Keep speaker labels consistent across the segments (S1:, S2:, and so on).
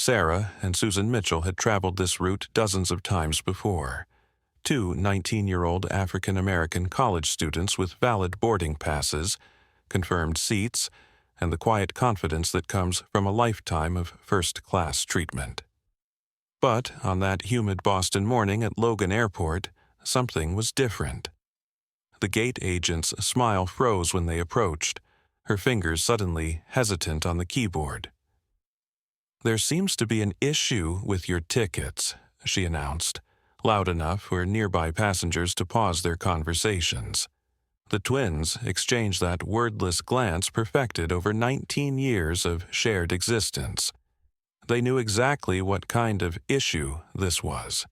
S1: Sarah and Susan Mitchell had traveled this route dozens of times before. Two 19-year-old African-American college students with valid boarding passes, confirmed seats, and the quiet confidence that comes from a lifetime of first-class treatment. But on that humid Boston morning at Logan Airport, something was different. The gate agent's smile froze when they approached, her fingers suddenly hesitant on the keyboard. "There seems to be an issue with your tickets," she announced, loud enough for nearby passengers to pause their conversations. The twins exchanged that wordless glance perfected over 19 years of shared existence. They knew exactly what kind of issue this was.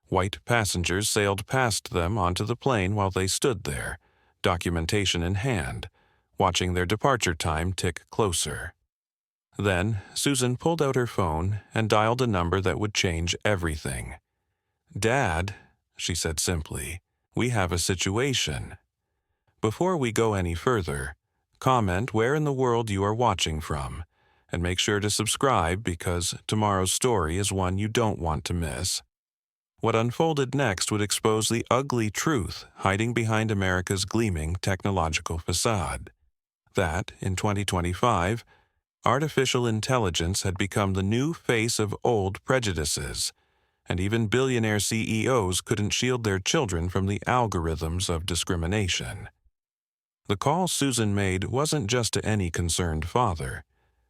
S1: White passengers sailed past them onto the plane while they stood there, documentation in hand, watching their departure time tick closer. Then Susan pulled out her phone and dialed a number that would change everything. "Dad," she said simply, "we have a situation. Before we go any further, comment where in the world you are watching from, and make sure to subscribe because tomorrow's story is one you don't want to miss." What unfolded next would expose the ugly truth hiding behind America's gleaming technological facade. That, in 2025, artificial intelligence had become the new face of old prejudices, and even billionaire CEOs couldn't shield their children from the algorithms of discrimination. The call Susan made wasn't just to any concerned father.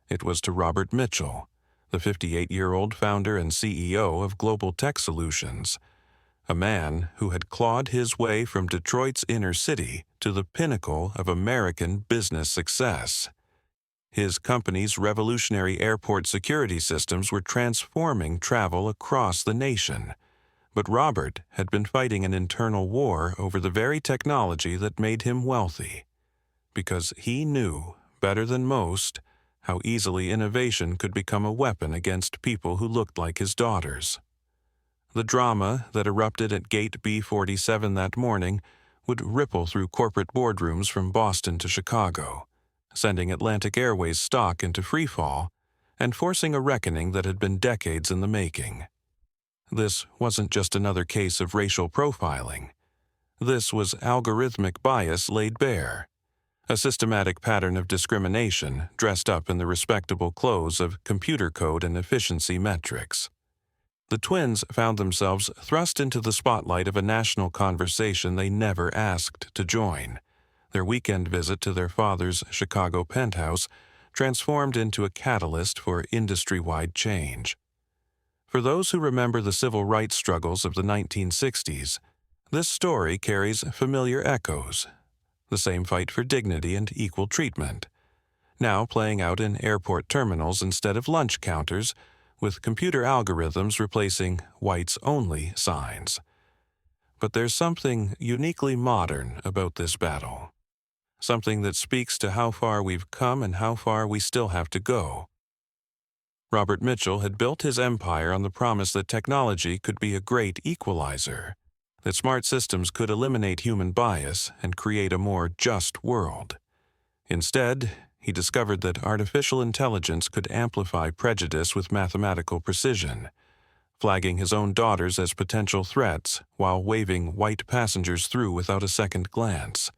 S1: It was to Robert Mitchell, the 58-year-old founder and CEO of Global Tech Solutions, a man who had clawed his way from Detroit's inner city to the pinnacle of American business success. His company's revolutionary airport security systems were transforming travel across the nation. But Robert had been fighting an internal war over the very technology that made him wealthy, because he knew, better than most, how easily innovation could become a weapon against people who looked like his daughters. The drama that erupted at Gate B47 that morning would ripple through corporate boardrooms from Boston to Chicago, sending Atlantic Airways stock into freefall and forcing a reckoning that had been decades in the making. This wasn't just another case of racial profiling. This was algorithmic bias laid bare, a systematic pattern of discrimination dressed up in the respectable clothes of computer code and efficiency metrics. The twins found themselves thrust into the spotlight of a national conversation they never asked to join. Their weekend visit to their father's Chicago penthouse transformed into a catalyst for industry-wide change. For those who remember the civil rights struggles of the 1960s, this story carries familiar echoes. The same fight for dignity and equal treatment, now playing out in airport terminals instead of lunch counters, with computer algorithms replacing whites-only signs. But there's something uniquely modern about this battle, something that speaks to how far we've come and how far we still have to go. Robert Mitchell had built his empire on the promise that technology could be a great equalizer, that smart systems could eliminate human bias and create a more just world. Instead, he discovered that artificial intelligence could amplify prejudice with mathematical precision, flagging his own daughters as potential threats while waving white passengers through without a second glance.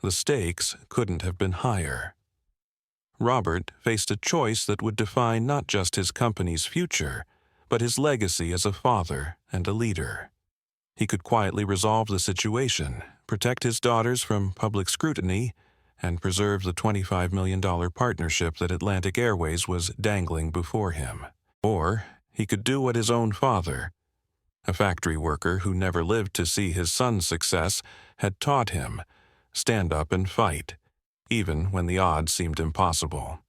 S1: The stakes couldn't have been higher. Robert faced a choice that would define not just his company's future, but his legacy as a father and a leader. He could quietly resolve the situation, protect his daughters from public scrutiny, and preserve the $25 million partnership that Atlantic Airways was dangling before him. Or he could do what his own father, a factory worker who never lived to see his son's success, had taught him: stand up and fight, even when the odds seemed impossible.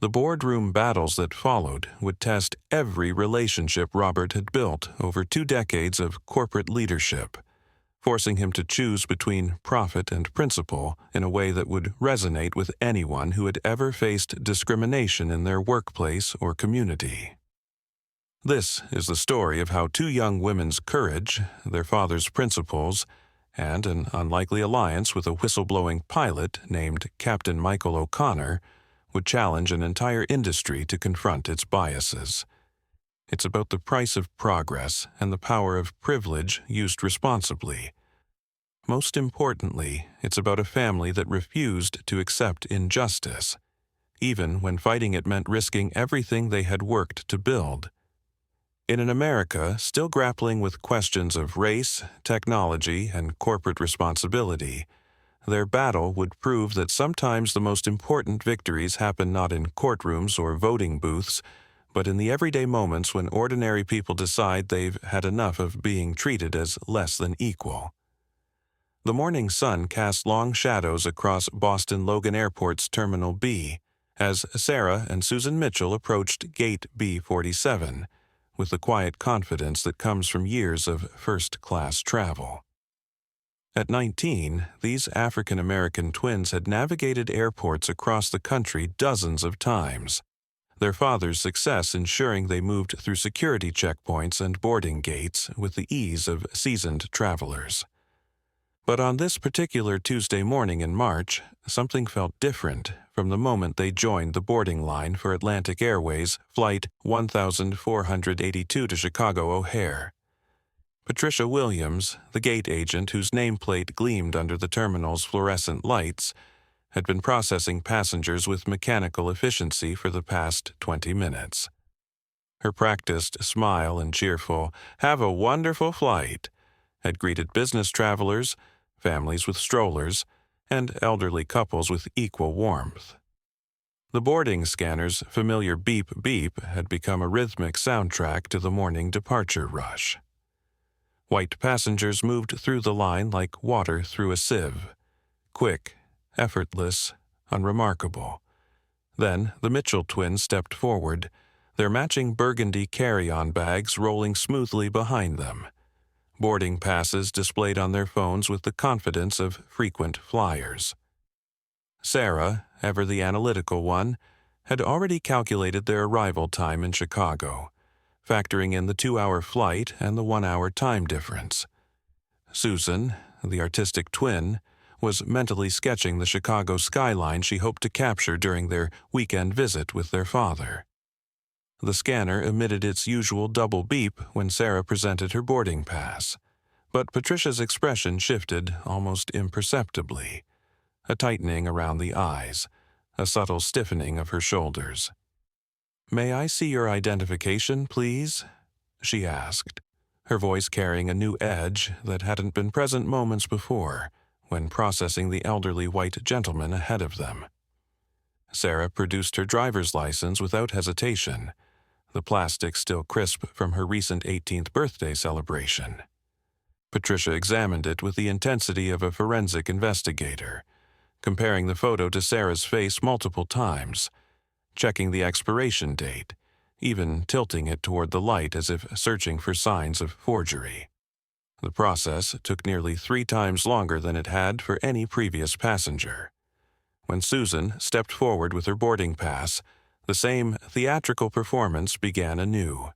S1: The boardroom battles that followed would test every relationship Robert had built over 2 decades of corporate leadership, forcing him to choose between profit and principle in a way that would resonate with anyone who had ever faced discrimination in their workplace or community. This is the story of how 2 young women's courage, their father's principles, and an unlikely alliance with a whistleblowing pilot named Captain Michael O'Connor would challenge an entire industry to confront its biases. It's about the price of progress and the power of privilege used responsibly. Most importantly, it's about a family that refused to accept injustice, even when fighting it meant risking everything they had worked to build. In an America still grappling with questions of race, technology, and corporate responsibility, their battle would prove that sometimes the most important victories happen not in courtrooms or voting booths, but in the everyday moments when ordinary people decide they've had enough of being treated as less than equal. The morning sun cast long shadows across Boston Logan Airport's Terminal B as Sarah and Susan Mitchell approached Gate B47 with the quiet confidence that comes from years of first-class travel. At 19, these African-American twins had navigated airports across the country dozens of times, their father's success ensuring they moved through security checkpoints and boarding gates with the ease of seasoned travelers. But on this particular Tuesday morning in March, something felt different from the moment they joined the boarding line for Atlantic Airways Flight 1482 to Chicago O'Hare. Patricia Williams, the gate agent whose nameplate gleamed under the terminal's fluorescent lights, had been processing passengers with mechanical efficiency for the past 20 minutes. Her practiced smile and cheerful, "Have a wonderful flight," had greeted business travelers, families with strollers, and elderly couples with equal warmth. The boarding scanner's familiar beep-beep had become a rhythmic soundtrack to the morning departure rush. White passengers moved through the line like water through a sieve, quick, effortless, unremarkable. Then the Mitchell twins stepped forward, their matching burgundy carry-on bags rolling smoothly behind them, boarding passes displayed on their phones with the confidence of frequent flyers. Sarah, ever the analytical one, had already calculated their arrival time in Chicago, factoring in the 2-hour flight and the 1-hour time difference. Susan, the artistic twin, was mentally sketching the Chicago skyline she hoped to capture during their weekend visit with their father. The scanner emitted its usual double beep when Sarah presented her boarding pass, but Patricia's expression shifted almost imperceptibly, a tightening around the eyes, a subtle stiffening of her shoulders. "May I see your identification, please?" she asked, her voice carrying a new edge that hadn't been present moments before when processing the elderly white gentleman ahead of them. Sarah produced her driver's license without hesitation, the plastic still crisp from her recent 18th birthday celebration. Patricia examined it with the intensity of a forensic investigator, comparing the photo to Sarah's face multiple times, checking the expiration date, even tilting it toward the light as if searching for signs of forgery. The process took nearly 3 times longer than it had for any previous passenger. When Susan stepped forward with her boarding pass, the same theatrical performance began anew.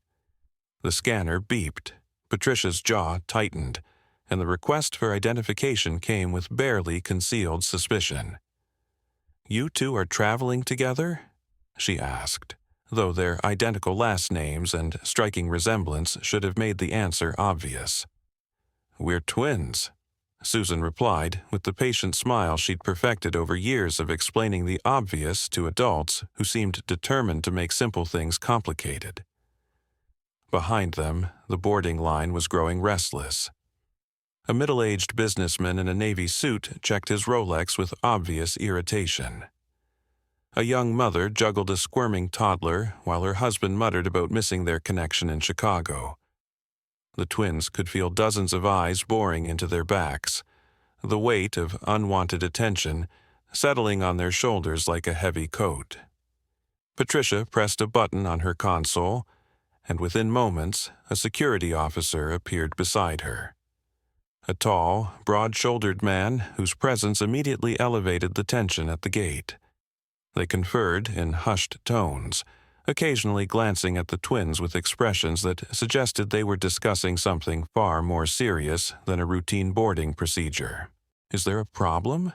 S1: The scanner beeped, Patricia's jaw tightened, and the request for identification came with barely concealed suspicion. "You two are traveling together?" she asked, though their identical last names and striking resemblance should have made the answer obvious. "We're twins," Susan replied with the patient smile she'd perfected over years of explaining the obvious to adults who seemed determined to make simple things complicated. Behind them, the boarding line was growing restless. A middle-aged businessman in a navy suit checked his Rolex with obvious irritation. A young mother juggled a squirming toddler while her husband muttered about missing their connection in Chicago. The twins could feel dozens of eyes boring into their backs, the weight of unwanted attention settling on their shoulders like a heavy coat. Patricia pressed a button on her console, and within moments, a security officer appeared beside her. A tall, broad-shouldered man whose presence immediately elevated the tension at the gate. They conferred in hushed tones, occasionally glancing at the twins with expressions that suggested they were discussing something far more serious than a routine boarding procedure. "Is there a problem?"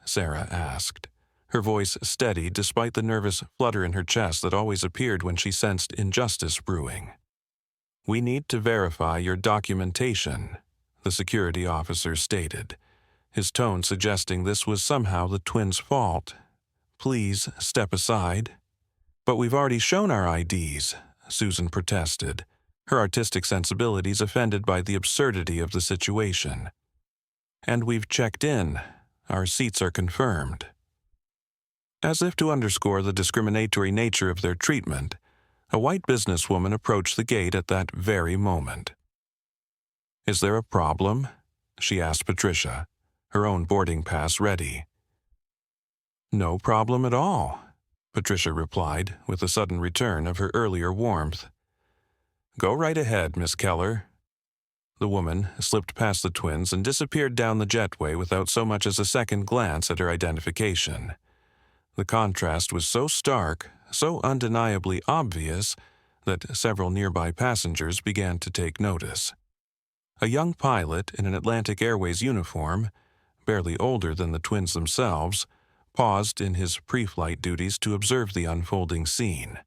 S1: Sarah asked, her voice steady despite the nervous flutter in her chest that always appeared when she sensed injustice brewing. "We need to verify your documentation," the security officer stated, his tone suggesting this was somehow the twins' fault. "Please step aside." "But we've already shown our IDs," Susan protested, her artistic sensibilities offended by the absurdity of the situation. "And we've checked in. Our seats are confirmed." As if to underscore the discriminatory nature of their treatment, a white businesswoman approached the gate at that very moment. "Is there a problem?" she asked Patricia, her own boarding pass ready. "No problem at all," Patricia replied, with a sudden return of her earlier warmth. "Go right ahead, Miss Keller." The woman slipped past the twins and disappeared down the jetway without so much as a second glance at her identification. The contrast was so stark, so undeniably obvious, that several nearby passengers began to take notice. A young pilot in an Atlantic Airways uniform, barely older than the twins themselves, paused in his pre-flight duties to observe the unfolding scene.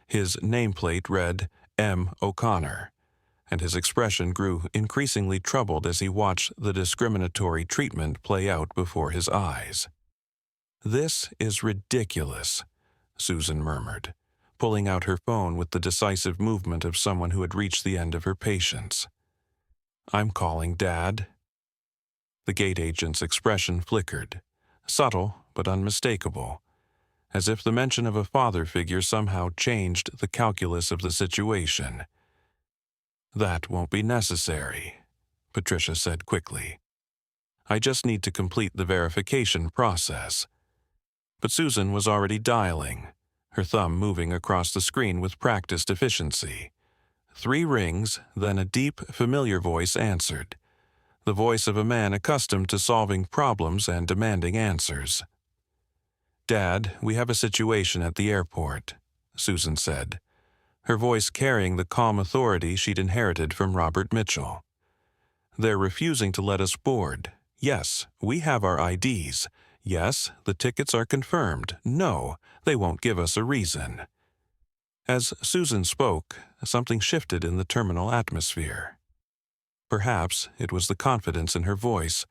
S1: His nameplate read M. O'Connor, and his expression grew increasingly troubled as he watched the discriminatory treatment play out before his eyes. "This is ridiculous," Susan murmured, pulling out her phone with the decisive movement of someone who had reached the end of her patience. "I'm calling Dad." The gate agent's expression flickered, subtle but unmistakable, as if the mention of a father figure somehow changed the calculus of the situation. "That won't be necessary," Patricia said quickly. "I just need to complete the verification process." But Susan was already dialing, her thumb moving across the screen with practiced efficiency. 3 rings, then a deep, familiar voice answered, the voice of a man accustomed to solving problems and demanding answers. "Dad, we have a situation at the airport," Susan said, her voice carrying the calm authority she'd inherited from Robert Mitchell. "They're refusing to let us board. Yes, we have our IDs. Yes, the tickets are confirmed. No, they won't give us a reason." As Susan spoke, something shifted in the terminal atmosphere. Perhaps it was the confidence in her voice,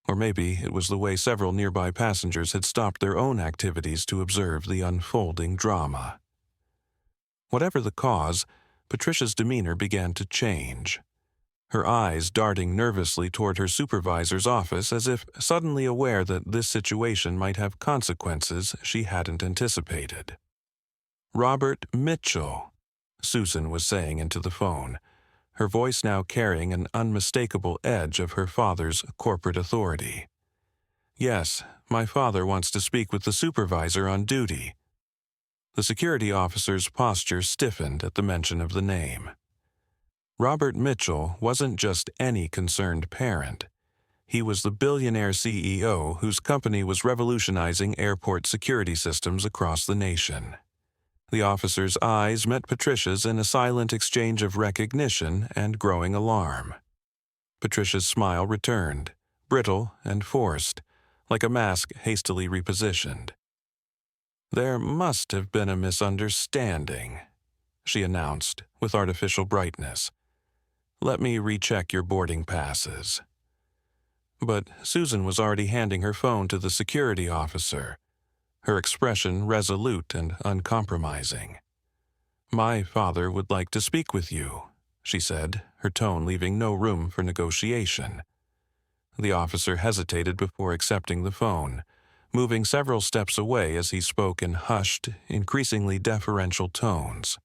S1: or maybe it was the way several nearby passengers had stopped their own activities to observe the unfolding drama. Whatever the cause, Patricia's demeanor began to change, her eyes darting nervously toward her supervisor's office as if suddenly aware that this situation might have consequences she hadn't anticipated. "Robert Mitchell," Susan was saying into the phone, her voice now carrying an unmistakable edge of her father's corporate authority. "Yes, my father wants to speak with the supervisor on duty." The security officer's posture stiffened at the mention of the name. Robert Mitchell wasn't just any concerned parent. He was the billionaire CEO whose company was revolutionizing airport security systems across the nation. The officer's eyes met Patricia's in a silent exchange of recognition and growing alarm. Patricia's smile returned, brittle and forced, like a mask hastily repositioned. "There must have been a misunderstanding," she announced with artificial brightness. "Let me recheck your boarding passes." But Susan was already handing her phone to the security officer, her expression resolute and uncompromising. "My father would like to speak with you," she said, her tone leaving no room for negotiation. The officer hesitated before accepting the phone, moving several steps away as he spoke in hushed, increasingly deferential tones.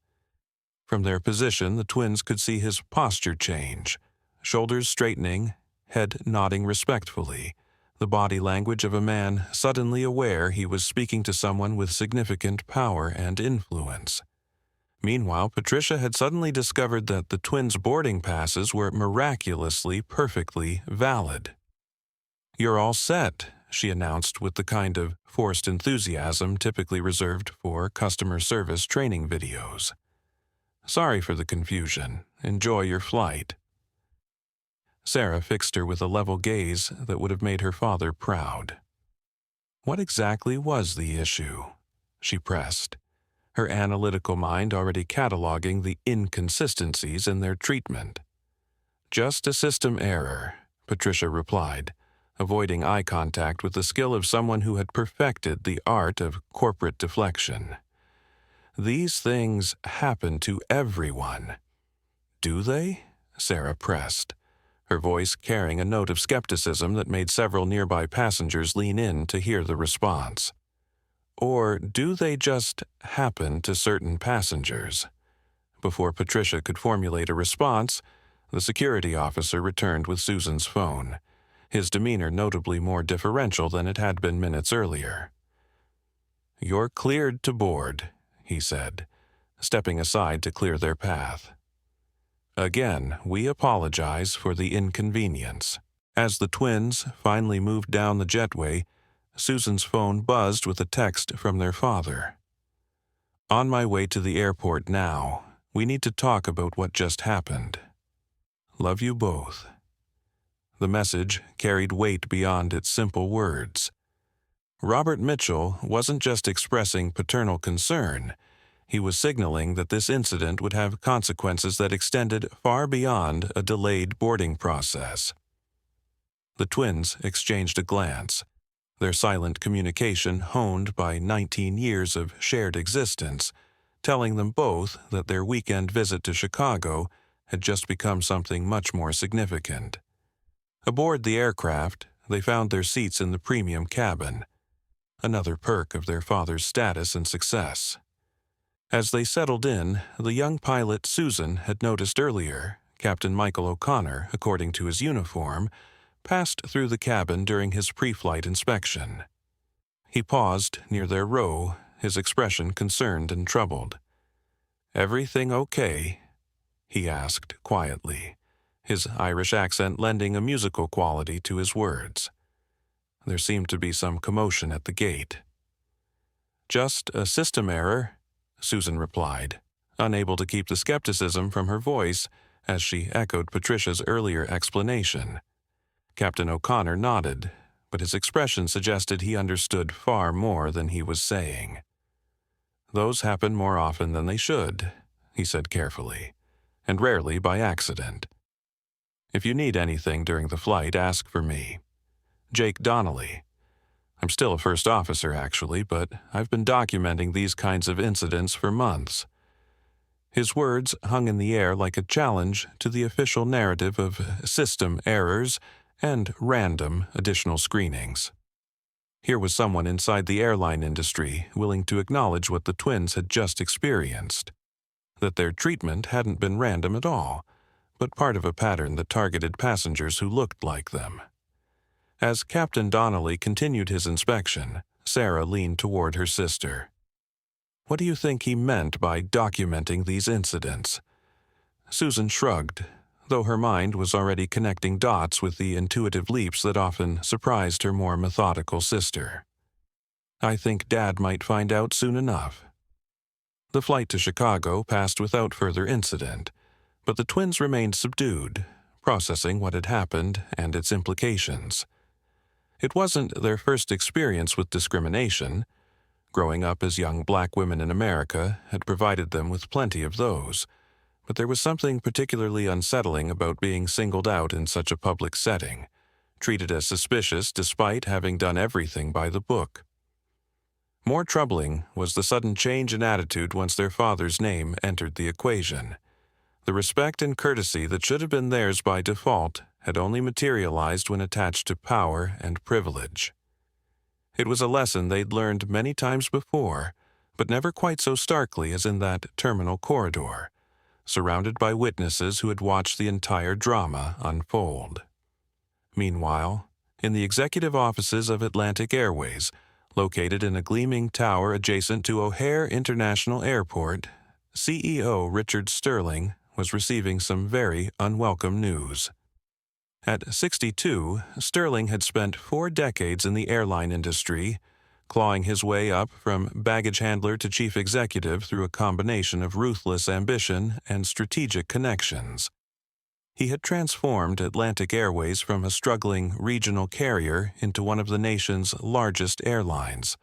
S1: From their position, the twins could see his posture change, shoulders straightening, head nodding respectfully, the body language of a man suddenly aware he was speaking to someone with significant power and influence. Meanwhile, Patricia had suddenly discovered that the twins' boarding passes were miraculously perfectly valid. "You're all set," she announced with the kind of forced enthusiasm typically reserved for customer service training videos. "Sorry for the confusion. Enjoy your flight." Sarah fixed her with a level gaze that would have made her father proud. What exactly was the issue? She pressed, her analytical mind already cataloging the inconsistencies in their treatment. Just a system error, Patricia replied, avoiding eye contact with the skill of someone who had perfected the art of corporate deflection. These things happen to everyone. Do they? Sarah pressed, her voice carrying a note of skepticism that made several nearby passengers lean in to hear the response. Or do they just happen to certain passengers? Before Patricia could formulate a response, the security officer returned with Susan's phone, his demeanor notably more deferential than it had been minutes earlier. "You're cleared to board," he said, stepping aside to clear their path. "Again, we apologize for the inconvenience." As the twins finally moved down the jetway, Susan's phone buzzed with a text from their father. "On my way to the airport now. We need to talk about what just happened. Love you both." The message carried weight beyond its simple words. Robert Mitchell wasn't just expressing paternal concern. He was signaling that this incident would have consequences that extended far beyond a delayed boarding process. The twins exchanged a glance, their silent communication honed by 19 years of shared existence, telling them both that their weekend visit to Chicago had just become something much more significant. Aboard the aircraft, they found their seats in the premium cabin, another perk of their father's status and success. As they settled in, the young pilot Susan had noticed earlier, Captain Michael O'Connor, according to his uniform, passed through the cabin during his pre-flight inspection. He paused near their row, his expression concerned and troubled. "Everything okay?" he asked quietly, his Irish accent lending a musical quality to his words. There seemed to be some commotion at the gate. "Just a system error," Susan replied, unable to keep the skepticism from her voice as she echoed Patricia's earlier explanation. Captain O'Connor nodded, but his expression suggested he understood far more than he was saying. "Those happen more often than they should," he said carefully, "and rarely by accident. If you need anything during the flight, ask for me. Jake Donnelly. I'm still a first officer, actually, but I've been documenting these kinds of incidents for months." His words hung in the air like a challenge to the official narrative of system errors and random additional screenings. Here was someone inside the airline industry willing to acknowledge what the twins had just experienced, that their treatment hadn't been random at all, but part of a pattern that targeted passengers who looked like them. As Captain Donnelly continued his inspection, Sarah leaned toward her sister. "What do you think he meant by documenting these incidents?" Susan shrugged, though her mind was already connecting dots with the intuitive leaps that often surprised her more methodical sister. "I think Dad might find out soon enough." The flight to Chicago passed without further incident, but the twins remained subdued, processing what had happened and its implications. It wasn't their first experience with discrimination. Growing up as young black women in America had provided them with plenty of those, but there was something particularly unsettling about being singled out in such a public setting, treated as suspicious despite having done everything by the book. More troubling was the sudden change in attitude once their father's name entered the equation. The respect and courtesy that should have been theirs by default had only materialized when attached to power and privilege. It was a lesson they'd learned many times before, but never quite so starkly as in that terminal corridor, surrounded by witnesses who had watched the entire drama unfold. Meanwhile, in the executive offices of Atlantic Airways, located in a gleaming tower adjacent to O'Hare International Airport, CEO Richard Sterling was receiving some very unwelcome news. At 62, Sterling had spent 4 decades in the airline industry, clawing his way up from baggage handler to chief executive through a combination of ruthless ambition and strategic connections. He had transformed Atlantic Airways from a struggling regional carrier into one of the nation's largest airlines.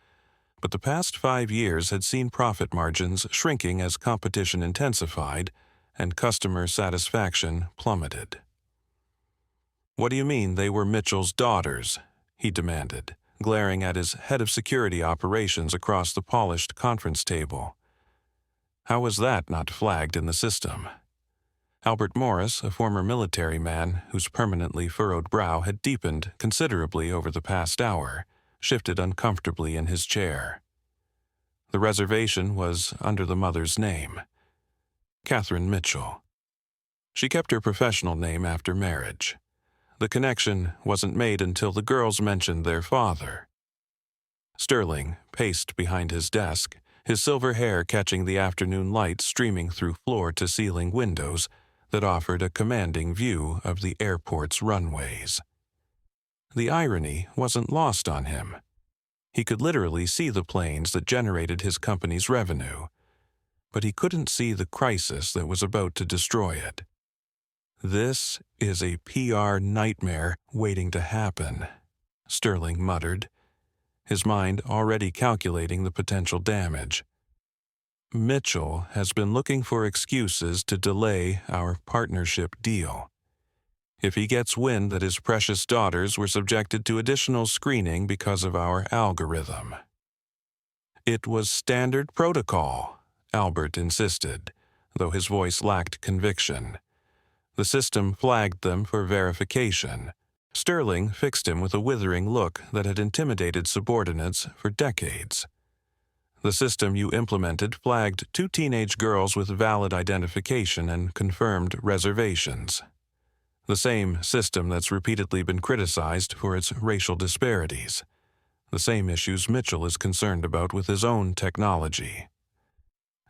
S1: But the past 5 years had seen profit margins shrinking as competition intensified and customer satisfaction plummeted. "What do you mean they were Mitchell's daughters?" he demanded, glaring at his head of security operations across the polished conference table. How was that not flagged in the system? Albert Morris, a former military man whose permanently furrowed brow had deepened considerably over the past hour, shifted uncomfortably in his chair. The reservation was under the mother's name, Catherine Mitchell. She kept her professional name after marriage. The connection wasn't made until the girls mentioned their father. Sterling paced behind his desk, his silver hair catching the afternoon light streaming through floor-to-ceiling windows that offered a commanding view of the airport's runways. The irony wasn't lost on him. He could literally see the planes that generated his company's revenue, but he couldn't see the crisis that was about to destroy it. "This is a PR nightmare waiting to happen," Sterling muttered, his mind already calculating the potential damage. "Mitchell has been looking for excuses to delay our partnership deal. If he gets wind that his precious daughters were subjected to additional screening because of our algorithm." "It was standard protocol," Albert insisted, though his voice lacked conviction. "The system flagged them for verification." Sterling fixed him with a withering look that had intimidated subordinates for decades. "The system you implemented flagged 2 teenage girls with valid identification and confirmed reservations. The same system that's repeatedly been criticized for its racial disparities. The same issues Mitchell is concerned about with his own technology."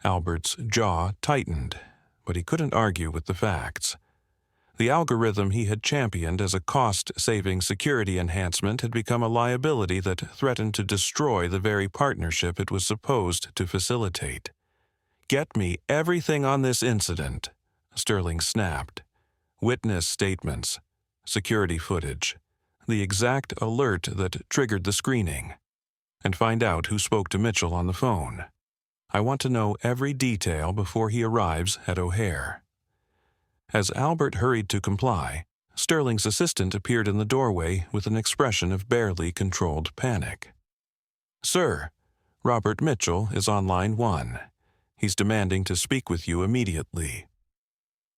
S1: Albert's jaw tightened, but he couldn't argue with the facts. The algorithm he had championed as a cost-saving security enhancement had become a liability that threatened to destroy the very partnership it was supposed to facilitate. "Get me everything on this incident," Sterling snapped. "Witness statements, security footage, the exact alert that triggered the screening, and find out who spoke to Mitchell on the phone. I want to know every detail before he arrives at O'Hare." As Albert hurried to comply, Sterling's assistant appeared in the doorway with an expression of barely controlled panic. "Sir, Robert Mitchell is on line 1. He's demanding to speak with you immediately."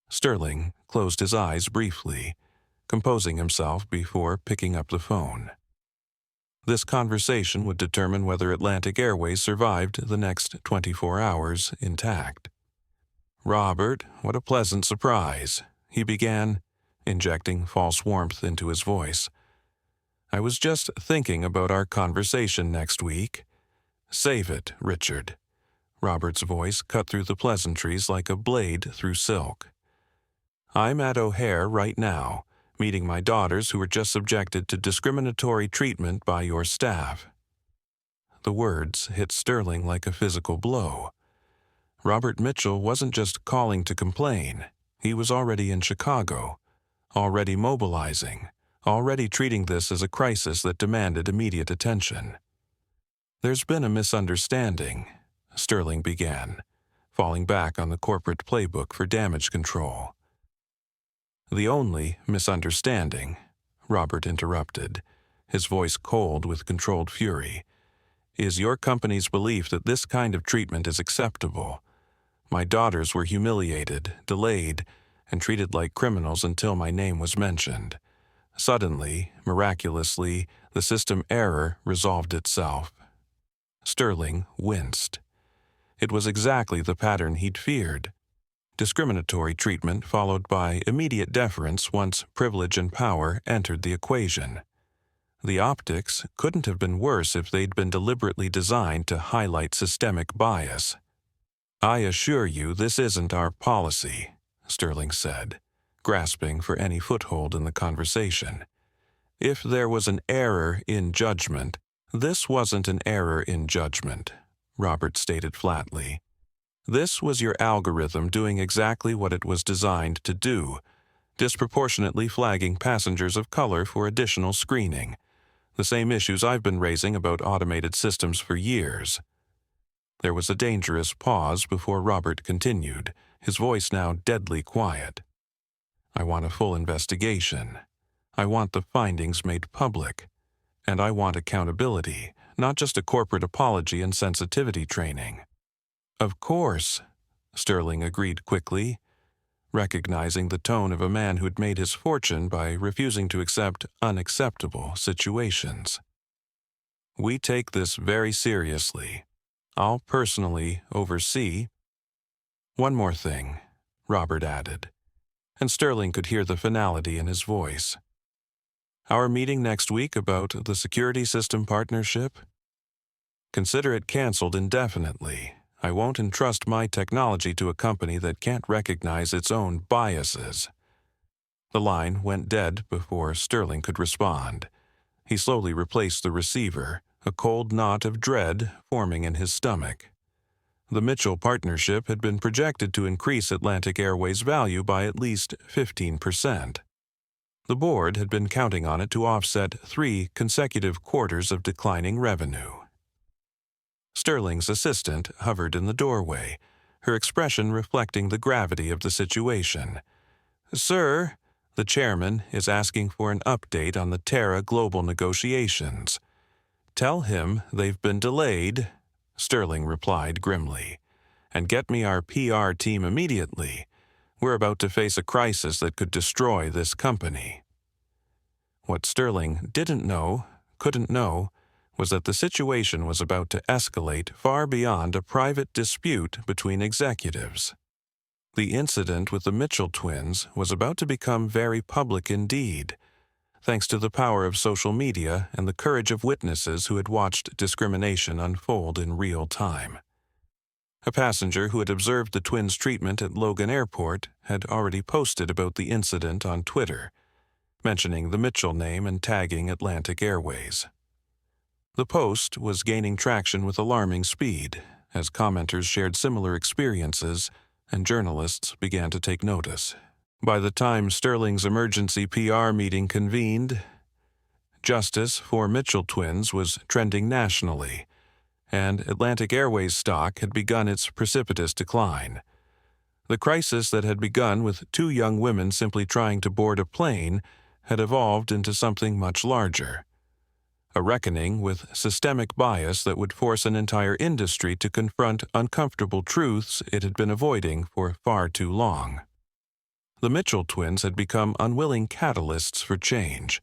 S1: Sterling closed his eyes briefly, composing himself before picking up the phone. This conversation would determine whether Atlantic Airways survived the next 24 hours intact. "Robert, what a pleasant surprise," he began, injecting false warmth into his voice. "I was just thinking about our conversation next week." "Save it, Richard." Robert's voice cut through the pleasantries like a blade through silk. "I'm at O'Hare right now, meeting my daughters who were just subjected to discriminatory treatment by your staff." The words hit Sterling like a physical blow. Robert Mitchell wasn't just calling to complain. He was already in Chicago, already mobilizing, already treating this as a crisis that demanded immediate attention. "There's been a misunderstanding," Sterling began, falling back on the corporate playbook for damage control. "The only misunderstanding," Robert interrupted, his voice cold with controlled fury, "is your company's belief that this kind of treatment is acceptable. My daughters were humiliated, delayed, and treated like criminals until my name was mentioned. Suddenly, miraculously, the system error resolved itself." Sterling winced. It was exactly the pattern he'd feared. Discriminatory treatment followed by immediate deference once privilege and power entered the equation. The optics couldn't have been worse if they'd been deliberately designed to highlight systemic bias. "I assure you this isn't our policy," Sterling said, grasping for any foothold in the conversation. "If there was an error in judgment, this wasn't an error in judgment," Robert stated flatly. "This was your algorithm doing exactly what it was designed to do, disproportionately flagging passengers of color for additional screening, the same issues I've been raising about automated systems for years. There was a dangerous pause before Robert continued, his voice now deadly quiet. I want a full investigation. I want the findings made public. And I want accountability, not just a corporate apology and sensitivity training. Of course, Sterling agreed quickly, recognizing the tone of a man who'd made his fortune by refusing to accept unacceptable situations. We take this very seriously. I'll personally oversee. One more thing, Robert added, and Sterling could hear the finality in his voice. Our meeting next week about the security system partnership? Consider it canceled indefinitely. I won't entrust my technology to a company that can't recognize its own biases. The line went dead before Sterling could respond. He slowly replaced the receiver, a cold knot of dread forming in his stomach. The Mitchell partnership had been projected to increase Atlantic Airways' value by at least 15%. The board had been counting on it to offset 3 consecutive quarters of declining revenue. Sterling's assistant hovered in the doorway, her expression reflecting the gravity of the situation. "Sir, the chairman is asking for an update on the Terra Global negotiations." "Tell him they've been delayed," Sterling replied grimly. "And get me our PR team immediately. We're about to face a crisis that could destroy this company." What Sterling couldn't know, was that the situation was about to escalate far beyond a private dispute between executives. The incident with the Mitchell twins was about to become very public indeed, thanks to the power of social media and the courage of witnesses who had watched discrimination unfold in real time. A passenger who had observed the twins' treatment at Logan Airport had already posted about the incident on Twitter, mentioning the Mitchell name and tagging Atlantic Airways. The post was gaining traction with alarming speed, as commenters shared similar experiences and journalists began to take notice. By the time Sterling's emergency PR meeting convened, justice for Mitchell twins was trending nationally, and Atlantic Airways stock had begun its precipitous decline. The crisis that had begun with 2 young women simply trying to board a plane had evolved into something much larger. A reckoning with systemic bias that would force an entire industry to confront uncomfortable truths it had been avoiding for far too long. The Mitchell twins had become unwilling catalysts for change.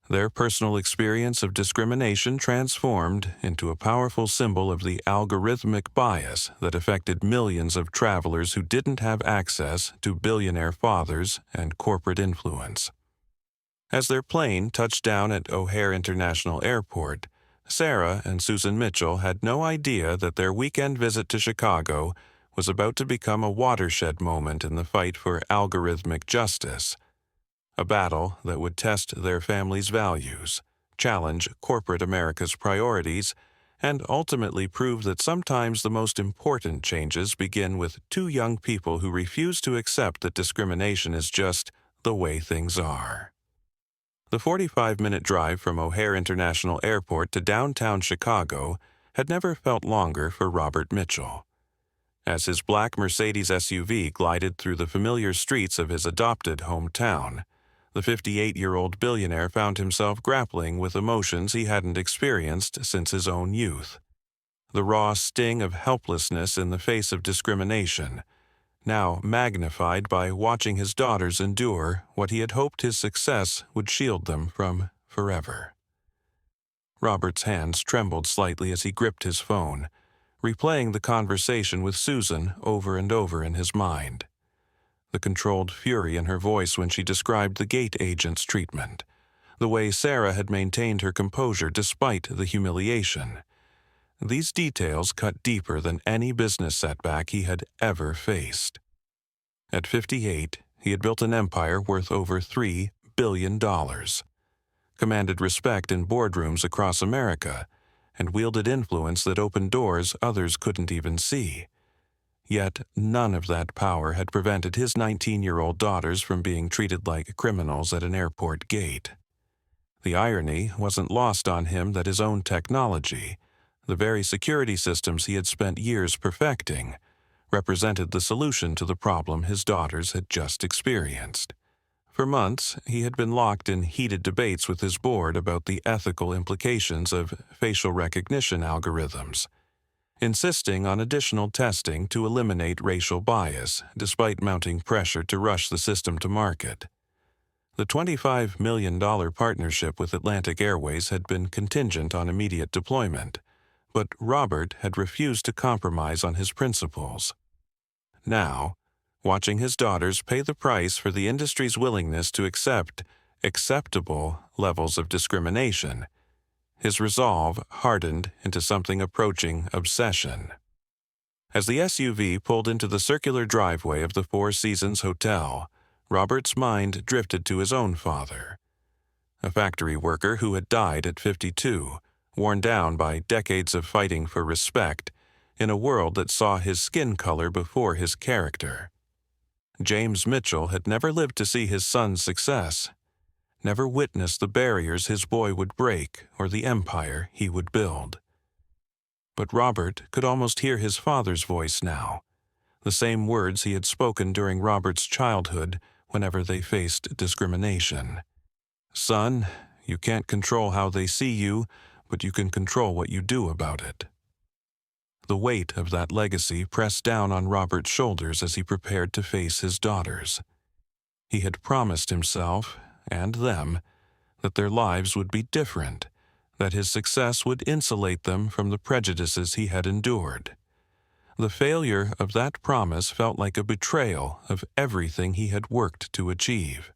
S1: Their personal experience of discrimination transformed into a powerful symbol of the algorithmic bias that affected millions of travelers who didn't have access to billionaire fathers and corporate influence. As their plane touched down at O'Hare International Airport, Sarah and Susan Mitchell had no idea that their weekend visit to Chicago was about to become a watershed moment in the fight for algorithmic justice, a battle that would test their family's values, challenge corporate America's priorities, and ultimately prove that sometimes the most important changes begin with 2 young people who refuse to accept that discrimination is just the way things are. The 45-minute drive from O'Hare International Airport to downtown Chicago had never felt longer for Robert Mitchell. As his black Mercedes SUV glided through the familiar streets of his adopted hometown, the 58-year-old billionaire found himself grappling with emotions he hadn't experienced since his own youth. The raw sting of helplessness in the face of discrimination, now magnified by watching his daughters endure what he had hoped his success would shield them from forever. Robert's hands trembled slightly as he gripped his phone, replaying the conversation with Susan over and over in his mind. The controlled fury in her voice when she described the gate agent's treatment, the way Sarah had maintained her composure despite the humiliation. These details cut deeper than any business setback he had ever faced. At 58, he had built an empire worth over $3 billion, commanded respect in boardrooms across America, and wielded influence that opened doors others couldn't even see. Yet none of that power had prevented his 19-year-old daughters from being treated like criminals at an airport gate. The irony wasn't lost on him that his own technology, the very security systems he had spent years perfecting, represented the solution to the problem his daughters had just experienced. For months, he had been locked in heated debates with his board about the ethical implications of facial recognition algorithms, insisting on additional testing to eliminate racial bias, despite mounting pressure to rush the system to market. The $25 million partnership with Atlantic Airways had been contingent on immediate deployment, but Robert had refused to compromise on his principles. Now, watching his daughters pay the price for the industry's willingness to accept acceptable levels of discrimination, his resolve hardened into something approaching obsession. As the SUV pulled into the circular driveway of the Four Seasons Hotel, Robert's mind drifted to his own father, a factory worker who had died at 52, worn down by decades of fighting for respect in a world that saw his skin color before his character. James Mitchell had never lived to see his son's success, never witnessed the barriers his boy would break or the empire he would build. But Robert could almost hear his father's voice now, the same words he had spoken during Robert's childhood whenever they faced discrimination. "Son, you can't control how they see you, but you can control what you do about it." The weight of that legacy pressed down on Robert's shoulders as he prepared to face his daughters. He had promised himself, and them, that their lives would be different, that his success would insulate them from the prejudices he had endured. The failure of that promise felt like a betrayal of everything he had worked to achieve.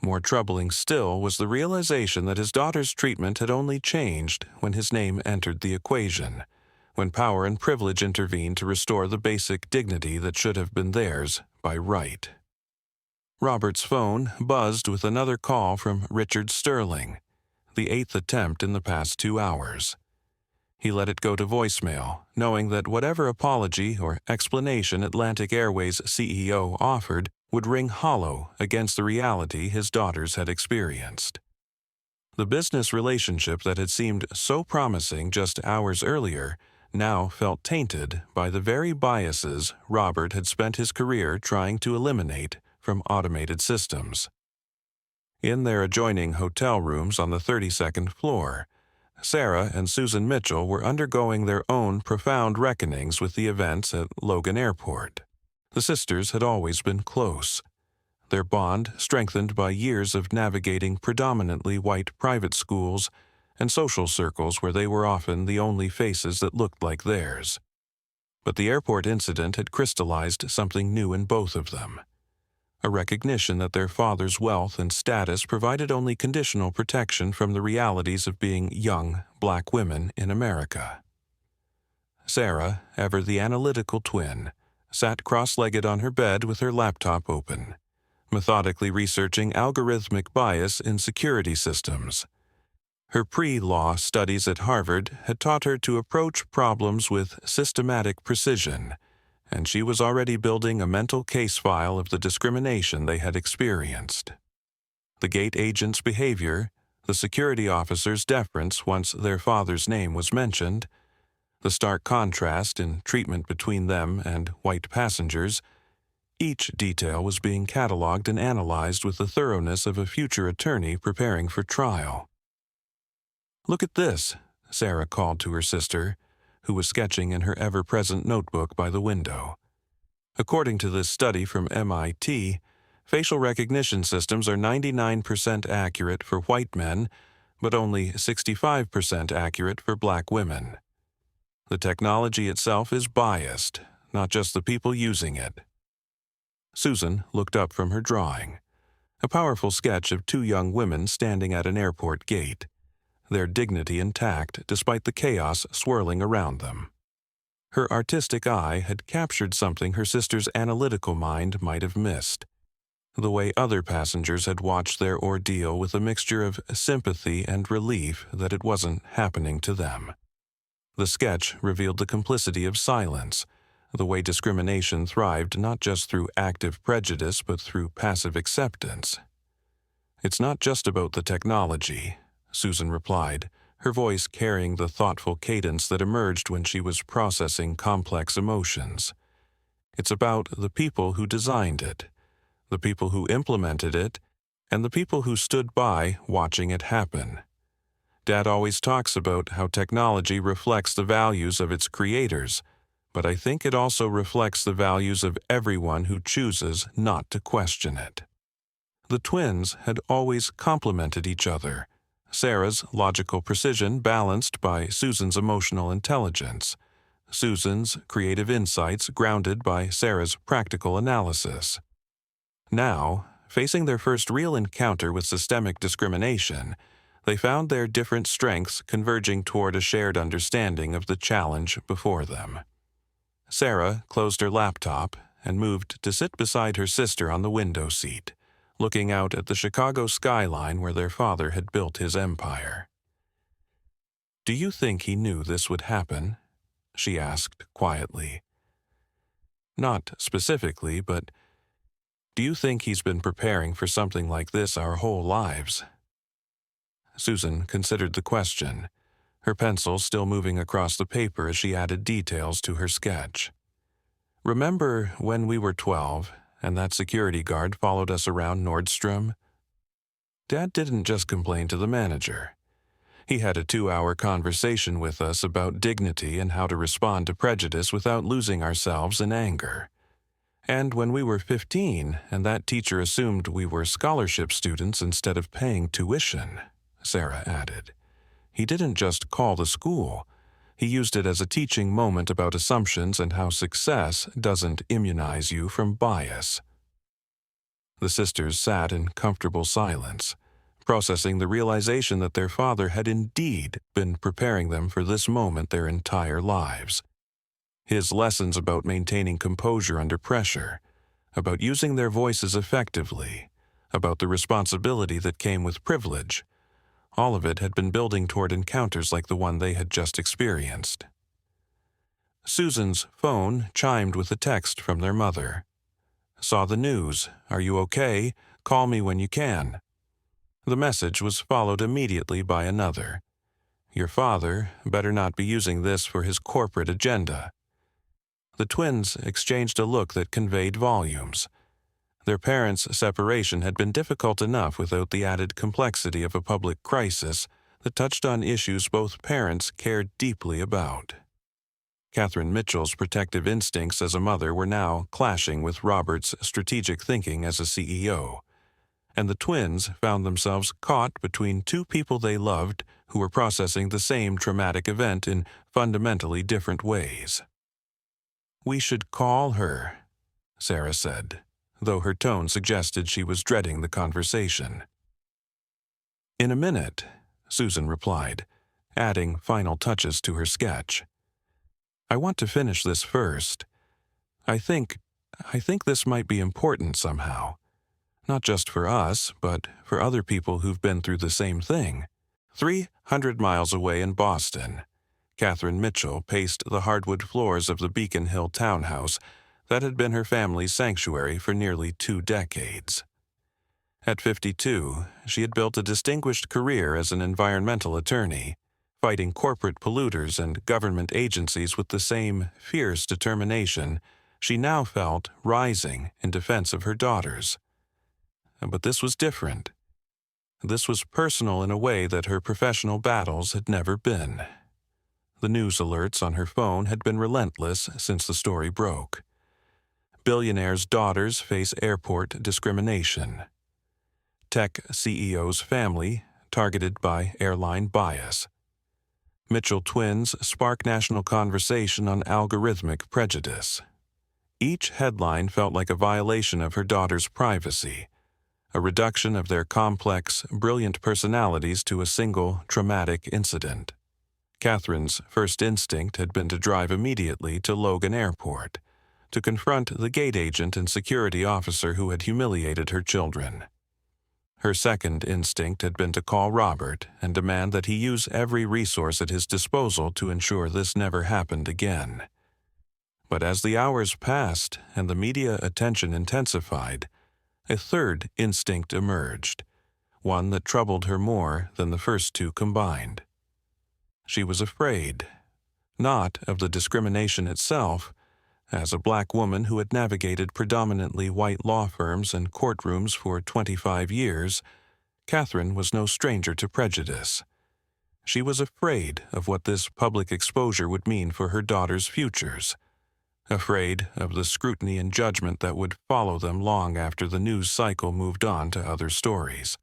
S1: More troubling still was the realization that his daughter's treatment had only changed when his name entered the equation, when power and privilege intervened to restore the basic dignity that should have been theirs by right. Robert's phone buzzed with another call from Richard Sterling, the 8th attempt in the past 2 hours. He let it go to voicemail, knowing that whatever apology or explanation Atlantic Airways CEO offered would ring hollow against the reality his daughters had experienced. The business relationship that had seemed so promising just hours earlier now felt tainted by the very biases Robert had spent his career trying to eliminate from automated systems. In their adjoining hotel rooms on the 32nd floor, Sarah and Susan Mitchell were undergoing their own profound reckonings with the events at Logan Airport. The sisters had always been close, their bond strengthened by years of navigating predominantly white private schools and social circles where they were often the only faces that looked like theirs. But the airport incident had crystallized something new in both of them, a recognition that their father's wealth and status provided only conditional protection from the realities of being young black women in America. Sarah, ever the analytical twin, sat cross-legged on her bed with her laptop open, methodically researching algorithmic bias in security systems. Her pre-law studies at Harvard had taught her to approach problems with systematic precision, and she was already building a mental case file of the discrimination they had experienced. The gate agent's behavior, the security officer's deference once their father's name was mentioned, the stark contrast in treatment between them and white passengers, each detail was being cataloged and analyzed with the thoroughness of a future attorney preparing for trial. "Look at this," Sarah called to her sister, who was sketching in her ever-present notebook by the window. According to this study from MIT, facial recognition systems are 99% accurate for white men, but only 65% accurate for black women. The technology itself is biased, not just the people using it. Susan looked up from her drawing, a powerful sketch of 2 young women standing at an airport gate, their dignity intact despite the chaos swirling around them. Her artistic eye had captured something her sister's analytical mind might have missed, the way other passengers had watched their ordeal with a mixture of sympathy and relief that it wasn't happening to them. The sketch revealed the complicity of silence, the way discrimination thrived not just through active prejudice but through passive acceptance. "It's not just about the technology," Susan replied, her voice carrying the thoughtful cadence that emerged when she was processing complex emotions. "It's about the people who designed it, the people who implemented it, and the people who stood by watching it happen. Dad always talks about how technology reflects the values of its creators, but I think it also reflects the values of everyone who chooses not to question it." The twins had always complemented each other, Sarah's logical precision balanced by Susan's emotional intelligence, Susan's creative insights grounded by Sarah's practical analysis. Now, facing their first real encounter with systemic discrimination, they found their different strengths converging toward a shared understanding of the challenge before them. Sarah closed her laptop and moved to sit beside her sister on the window seat, looking out at the Chicago skyline where their father had built his empire. "Do you think he knew this would happen?" she asked quietly. "Not specifically, but do you think he's been preparing for something like this our whole lives?" Susan considered the question, her pencil still moving across the paper as she added details to her sketch. "Remember when we were 12 and that security guard followed us around Nordstrom? Dad didn't just complain to the manager. He had a 2-hour conversation with us about dignity and how to respond to prejudice without losing ourselves in anger. And when we were 15 and that teacher assumed we were scholarship students instead of paying tuition," Sarah added, "he didn't just call the school. He used it as a teaching moment about assumptions and how success doesn't immunize you from bias." The sisters sat in comfortable silence, processing the realization that their father had indeed been preparing them for this moment their entire lives. His lessons about maintaining composure under pressure, about using their voices effectively, about the responsibility that came with privilege, all of it had been building toward encounters like the one they had just experienced. Susan's phone chimed with a text from their mother. "Saw the news. Are you okay? Call me when you can." The message was followed immediately by another. "Your father better not be using this for his corporate agenda." The twins exchanged a look that conveyed volumes. Their parents' separation had been difficult enough without the added complexity of a public crisis that touched on issues both parents cared deeply about. Catherine Mitchell's protective instincts as a mother were now clashing with Robert's strategic thinking as a CEO, and the twins found themselves caught between two people they loved who were processing the same traumatic event in fundamentally different ways. "We should call her," Sarah said, though her tone suggested she was dreading the conversation. "In a minute," Susan replied, adding final touches to her sketch. "I want to finish this first. I think this might be important somehow. Not just for us, but for other people who've been through the same thing." 300 miles away in Boston, Catherine Mitchell paced the hardwood floors of the Beacon Hill townhouse that had been her family's sanctuary for nearly 2 decades. At 52, she had built a distinguished career as an environmental attorney, fighting corporate polluters and government agencies with the same fierce determination she now felt rising in defense of her daughters. But this was different. This was personal in a way that her professional battles had never been. The news alerts on her phone had been relentless since the story broke. Billionaire's daughters face airport discrimination. Tech CEO's family targeted by airline bias. Mitchell twins spark national conversation on algorithmic prejudice. Each headline felt like a violation of her daughter's privacy, a reduction of their complex, brilliant personalities to a single traumatic incident. Catherine's first instinct had been to drive immediately to Logan Airport, to confront the gate agent and security officer who had humiliated her children. Her second instinct had been to call Robert and demand that he use every resource at his disposal to ensure this never happened again. But as the hours passed and the media attention intensified, a third instinct emerged, one that troubled her more than the first two combined. She was afraid, not of the discrimination itself. As a black woman who had navigated predominantly white law firms and courtrooms for 25 years, Catherine was no stranger to prejudice. She was afraid of what this public exposure would mean for her daughters' futures, afraid of the scrutiny and judgment that would follow them long after the news cycle moved on to other stories.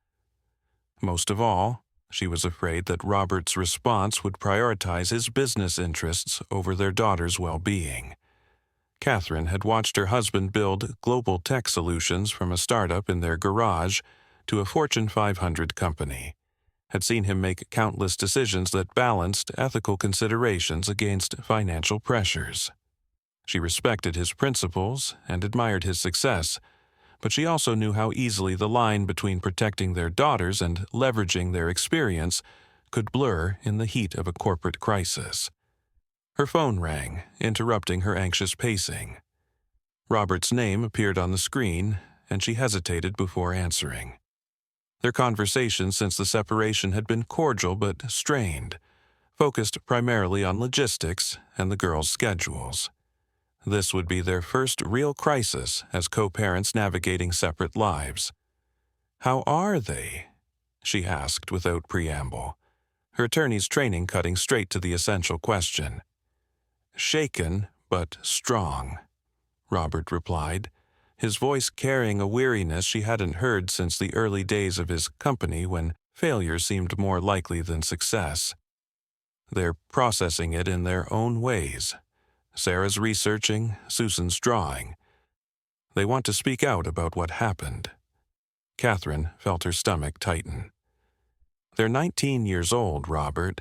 S1: Most of all, she was afraid that Robert's response would prioritize his business interests over their daughter's well-being. Catherine had watched her husband build global tech solutions from a startup in their garage to a Fortune 500 company, had seen him make countless decisions that balanced ethical considerations against financial pressures. She respected his principles and admired his success, but she also knew how easily the line between protecting their daughters and leveraging their experience could blur in the heat of a corporate crisis. Her phone rang, interrupting her anxious pacing. Robert's name appeared on the screen, and she hesitated before answering. Their conversation since the separation had been cordial but strained, focused primarily on logistics and the girls' schedules. This would be their first real crisis as co-parents navigating separate lives. "How are they?" she asked without preamble, her attorney's training cutting straight to the essential question. "Shaken, but strong," Robert replied, his voice carrying a weariness she hadn't heard since the early days of his company when failure seemed more likely than success. "They're processing it in their own ways. Sarah's researching, Susan's drawing. They want to speak out about what happened." Catherine felt her stomach tighten. "They're 19 years old, Robert.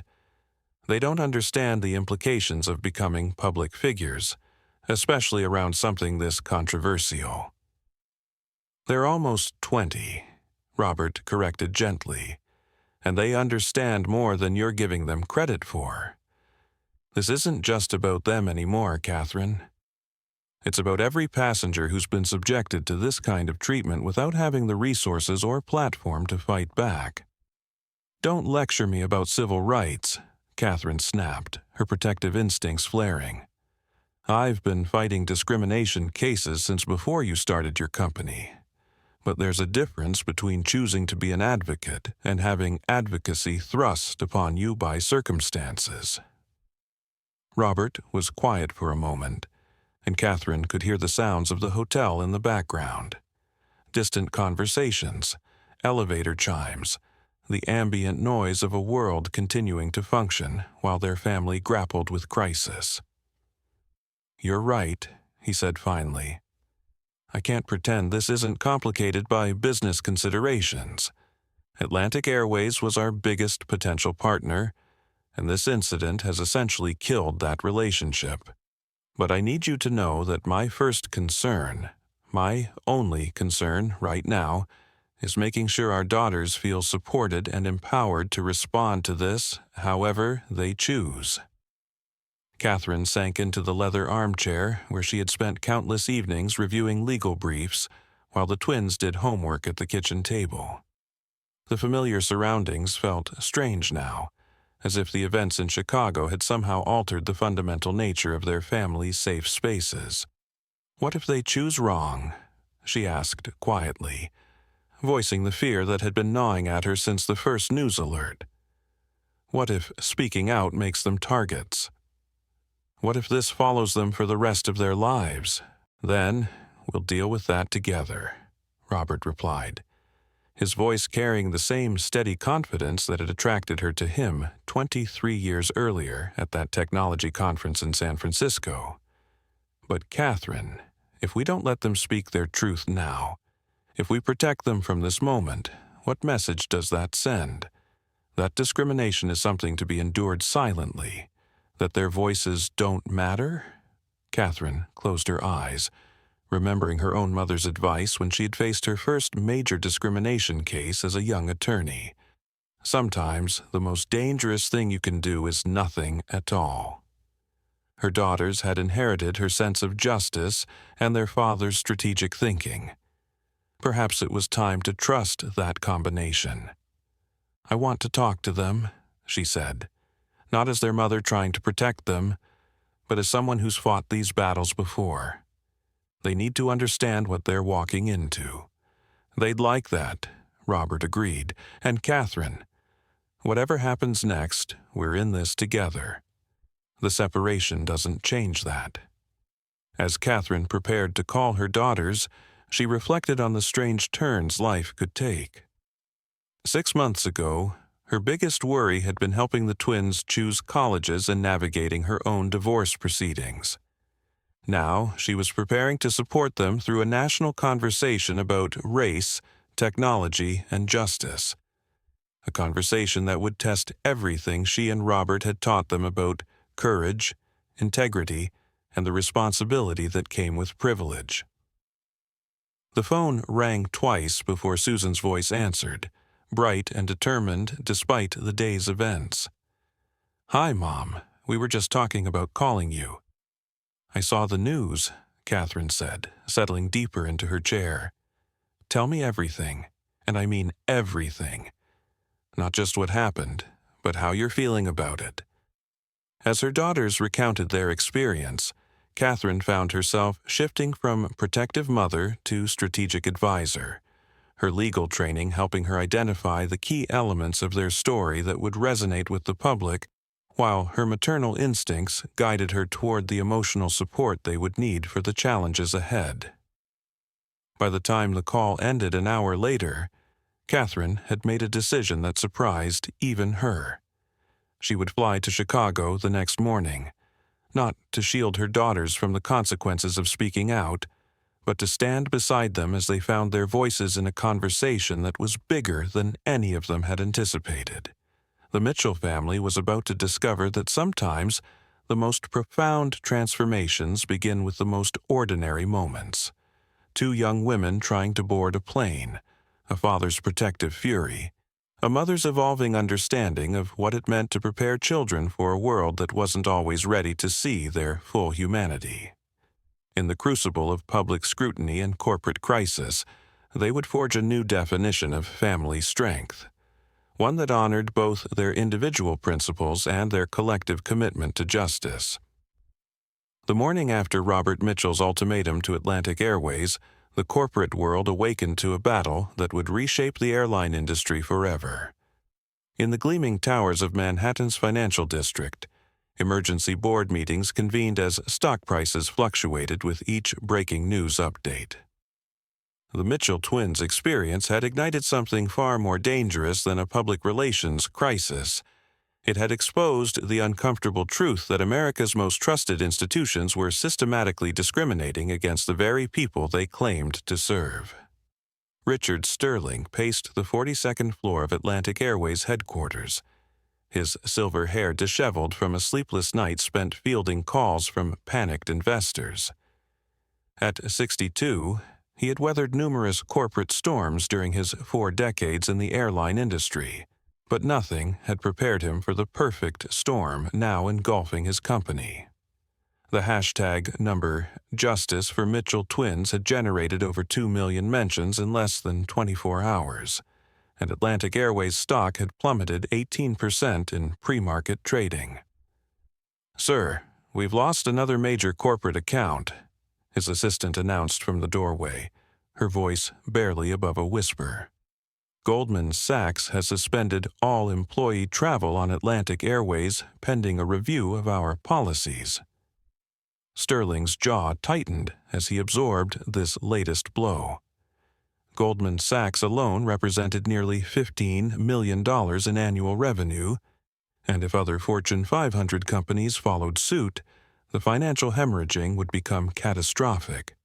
S1: They don't understand the implications of becoming public figures, especially around something this controversial." "They're almost 20, Robert corrected gently, "and they understand more than you're giving them credit for. This isn't just about them anymore, Catherine. It's about every passenger who's been subjected to this kind of treatment without having the resources or platform to fight back." "Don't lecture me about civil rights," Catherine snapped, her protective instincts flaring. "I've been fighting discrimination cases since before you started your company. But there's a difference between choosing to be an advocate and having advocacy thrust upon you by circumstances." Robert was quiet for a moment, and Catherine could hear the sounds of the hotel in the background. Distant conversations, elevator chimes, the ambient noise of a world continuing to function while their family grappled with crisis. "You're right," he said finally. "I can't pretend this isn't complicated by business considerations. Atlantic Airways was our biggest potential partner, and this incident has essentially killed that relationship. But I need you to know that my first concern, my only concern right now, is making sure our daughters feel supported and empowered to respond to this however they choose." Catherine sank into the leather armchair where she had spent countless evenings reviewing legal briefs while the twins did homework at the kitchen table. The familiar surroundings felt strange now, as if the events in Chicago had somehow altered the fundamental nature of their family's safe spaces. "What if they choose wrong?" she asked quietly, voicing the fear that had been gnawing at her since the first news alert. "What if speaking out makes them targets? What if this follows them for the rest of their lives? Then we'll deal with that together," Robert replied, his voice carrying the same steady confidence that had attracted her to him 23 years earlier at that technology conference in San Francisco. "But Catherine, if we don't let them speak their truth now, if we protect them from this moment, what message does that send? That discrimination is something to be endured silently, that their voices don't matter?" Catherine closed her eyes, remembering her own mother's advice when she had faced her first major discrimination case as a young attorney. Sometimes the most dangerous thing you can do is nothing at all. Her daughters had inherited her sense of justice and their father's strategic thinking. Perhaps it was time to trust that combination. "I want to talk to them," she said, not as their mother trying to protect them, but as someone who's fought these battles before. They need to understand what they're walking into. They'd like that, Robert agreed, and Catherine. Whatever happens next, we're in this together. The separation doesn't change that. As Catherine prepared to call her daughters, she reflected on the strange turns life could take. 6 months ago, her biggest worry had been helping the twins choose colleges and navigating her own divorce proceedings. Now, she was preparing to support them through a national conversation about race, technology, and justice. A conversation that would test everything she and Robert had taught them about courage, integrity, and the responsibility that came with privilege. The phone rang twice before Susan's voice answered, bright and determined despite the day's events. "Hi, Mom. We were just talking about calling you." "I saw the news," Catherine said, settling deeper into her chair. "Tell me everything, and I mean everything. Not just what happened, but how you're feeling about it." As her daughters recounted their experience, Catherine found herself shifting from protective mother to strategic advisor, her legal training helping her identify the key elements of their story that would resonate with the public, while her maternal instincts guided her toward the emotional support they would need for the challenges ahead. By the time the call ended an hour later, Catherine had made a decision that surprised even her. She would fly to Chicago the next morning, not to shield her daughters from the consequences of speaking out, but to stand beside them as they found their voices in a conversation that was bigger than any of them had anticipated. The Mitchell family was about to discover that sometimes the most profound transformations begin with the most ordinary moments. 2 young women trying to board a plane, a father's protective fury, a mother's evolving understanding of what it meant to prepare children for a world that wasn't always ready to see their full humanity. In the crucible of public scrutiny and corporate crisis, they would forge a new definition of family strength, one that honored both their individual principles and their collective commitment to justice. The morning after Robert Mitchell's ultimatum to Atlantic Airways, the corporate world awakened to a battle that would reshape the airline industry forever. In the gleaming towers of Manhattan's financial district, emergency board meetings convened as stock prices fluctuated with each breaking news update. The Mitchell twins' experience had ignited something far more dangerous than a public relations crisis. It had exposed the uncomfortable truth that America's most trusted institutions were systematically discriminating against the very people they claimed to serve. Richard Sterling paced the 42nd floor of Atlantic Airways headquarters, his silver hair disheveled from a sleepless night spent fielding calls from panicked investors. At 62, he had weathered numerous corporate storms during his 4 decades in the airline industry, but nothing had prepared him for the perfect storm now engulfing his company. The hashtag number Justice for Mitchell Twins had generated over 2 million mentions in less than 24 hours, and Atlantic Airways stock had plummeted 18% in pre-market trading. "Sir, we've lost another major corporate account," his assistant announced from the doorway, her voice barely above a whisper. "Goldman Sachs has suspended all employee travel on Atlantic Airways pending a review of our policies." Sterling's jaw tightened as he absorbed this latest blow. Goldman Sachs alone represented nearly $15 million in annual revenue, and if other Fortune 500 companies followed suit, the financial hemorrhaging would become catastrophic.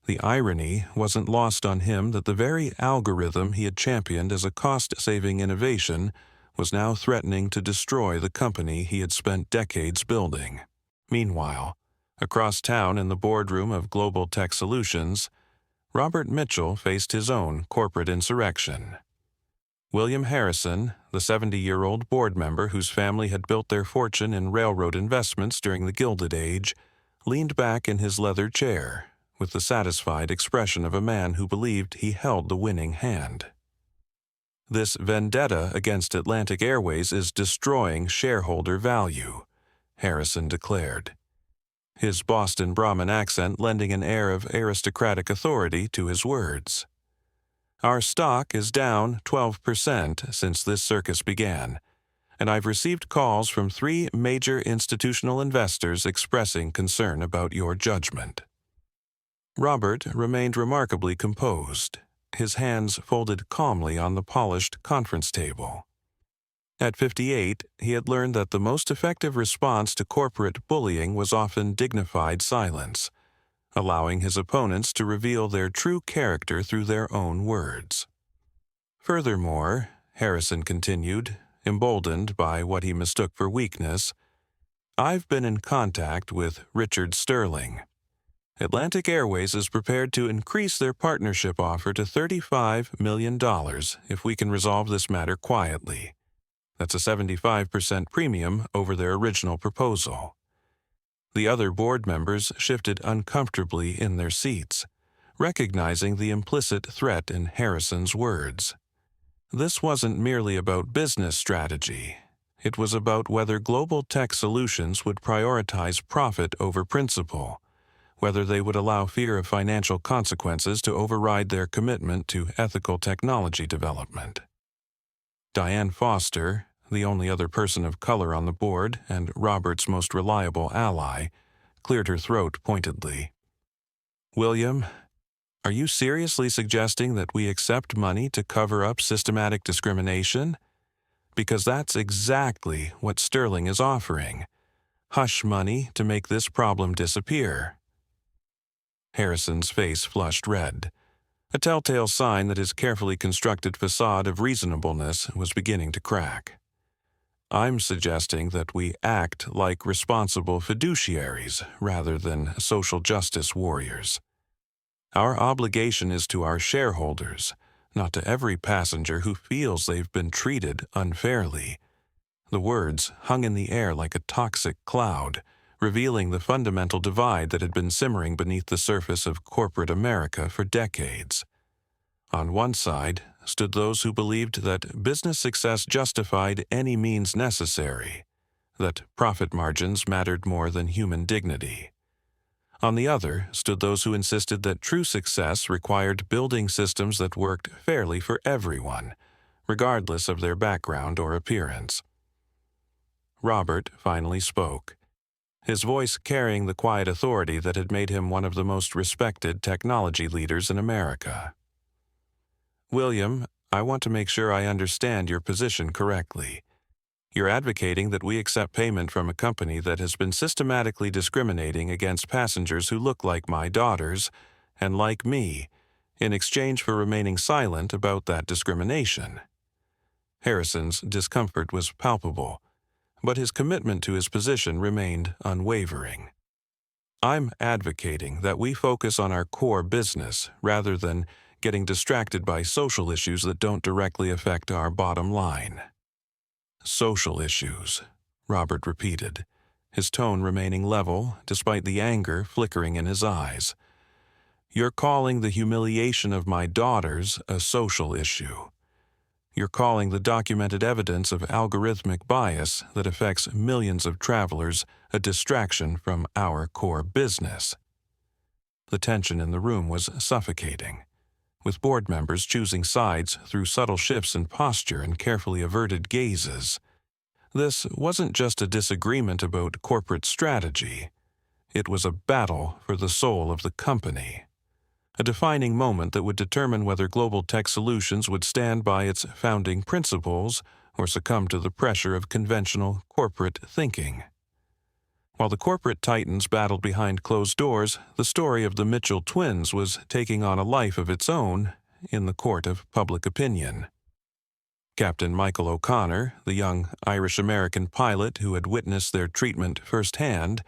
S1: The irony wasn't lost on him that the very algorithm he had championed as a cost-saving innovation was now threatening to destroy the company he had spent decades building. Meanwhile, across town in the boardroom of Global Tech Solutions, Robert Mitchell faced his own corporate insurrection. William Harrison, the 70-year-old board member whose family had built their fortune in railroad investments during the Gilded Age, leaned back in his leather chair with the satisfied expression of a man who believed he held the winning hand. "This vendetta against Atlantic Airways is destroying shareholder value," Harrison declared, his Boston Brahmin accent lending an air of aristocratic authority to his words. "Our stock is down 12% since this circus began, and I've received calls from 3 major institutional investors expressing concern about your judgment." Robert remained remarkably composed, his hands folded calmly on the polished conference table. At 58, he had learned that the most effective response to corporate bullying was often dignified silence, allowing his opponents to reveal their true character through their own words. Furthermore, Harrison continued, emboldened by what he mistook for weakness, "I've been in contact with Richard Sterling. Atlantic Airways is prepared to increase their partnership offer to $35 million if we can resolve this matter quietly. That's a 75% premium over their original proposal." The other board members shifted uncomfortably in their seats, recognizing the implicit threat in Harrison's words. This wasn't merely about business strategy. It was about whether global tech solutions would prioritize profit over principle, whether they would allow fear of financial consequences to override their commitment to ethical technology development. Diane Foster, the only other person of color on the board and Robert's most reliable ally, cleared her throat pointedly. "William, are you seriously suggesting that we accept money to cover up systematic discrimination? Because that's exactly what Sterling is offering. Hush money to make this problem disappear." Harrison's face flushed red, a telltale sign that his carefully constructed facade of reasonableness was beginning to crack. "I'm suggesting that we act like responsible fiduciaries rather than social justice warriors. Our obligation is to our shareholders, not to every passenger who feels they've been treated unfairly." The words hung in the air like a toxic cloud, revealing the fundamental divide that had been simmering beneath the surface of corporate America for decades. On one side stood those who believed that business success justified any means necessary, that profit margins mattered more than human dignity. On the other stood those who insisted that true success required building systems that worked fairly for everyone, regardless of their background or appearance. Robert finally spoke, his voice carrying the quiet authority that had made him one of the most respected technology leaders in America. "William, I want to make sure I understand your position correctly. You're advocating that we accept payment from a company that has been systematically discriminating against passengers who look like my daughters and like me, in exchange for remaining silent about that discrimination." Harrison's discomfort was palpable, but his commitment to his position remained unwavering. "I'm advocating that we focus on our core business rather than getting distracted by social issues that don't directly affect our bottom line." "Social issues," Robert repeated, his tone remaining level despite the anger flickering in his eyes. "You're calling the humiliation of my daughters a social issue. You're calling the documented evidence of algorithmic bias that affects millions of travelers a distraction from our core business." The tension in the room was suffocating, with board members choosing sides through subtle shifts in posture and carefully averted gazes. This wasn't just a disagreement about corporate strategy. It was a battle for the soul of the company, a defining moment that would determine whether global tech solutions would stand by its founding principles or succumb to the pressure of conventional corporate thinking. While the corporate titans battled behind closed doors, the story of the Mitchell twins was taking on a life of its own in the court of public opinion. Captain Michael O'Connor, the young Irish-American pilot who had witnessed their treatment firsthand,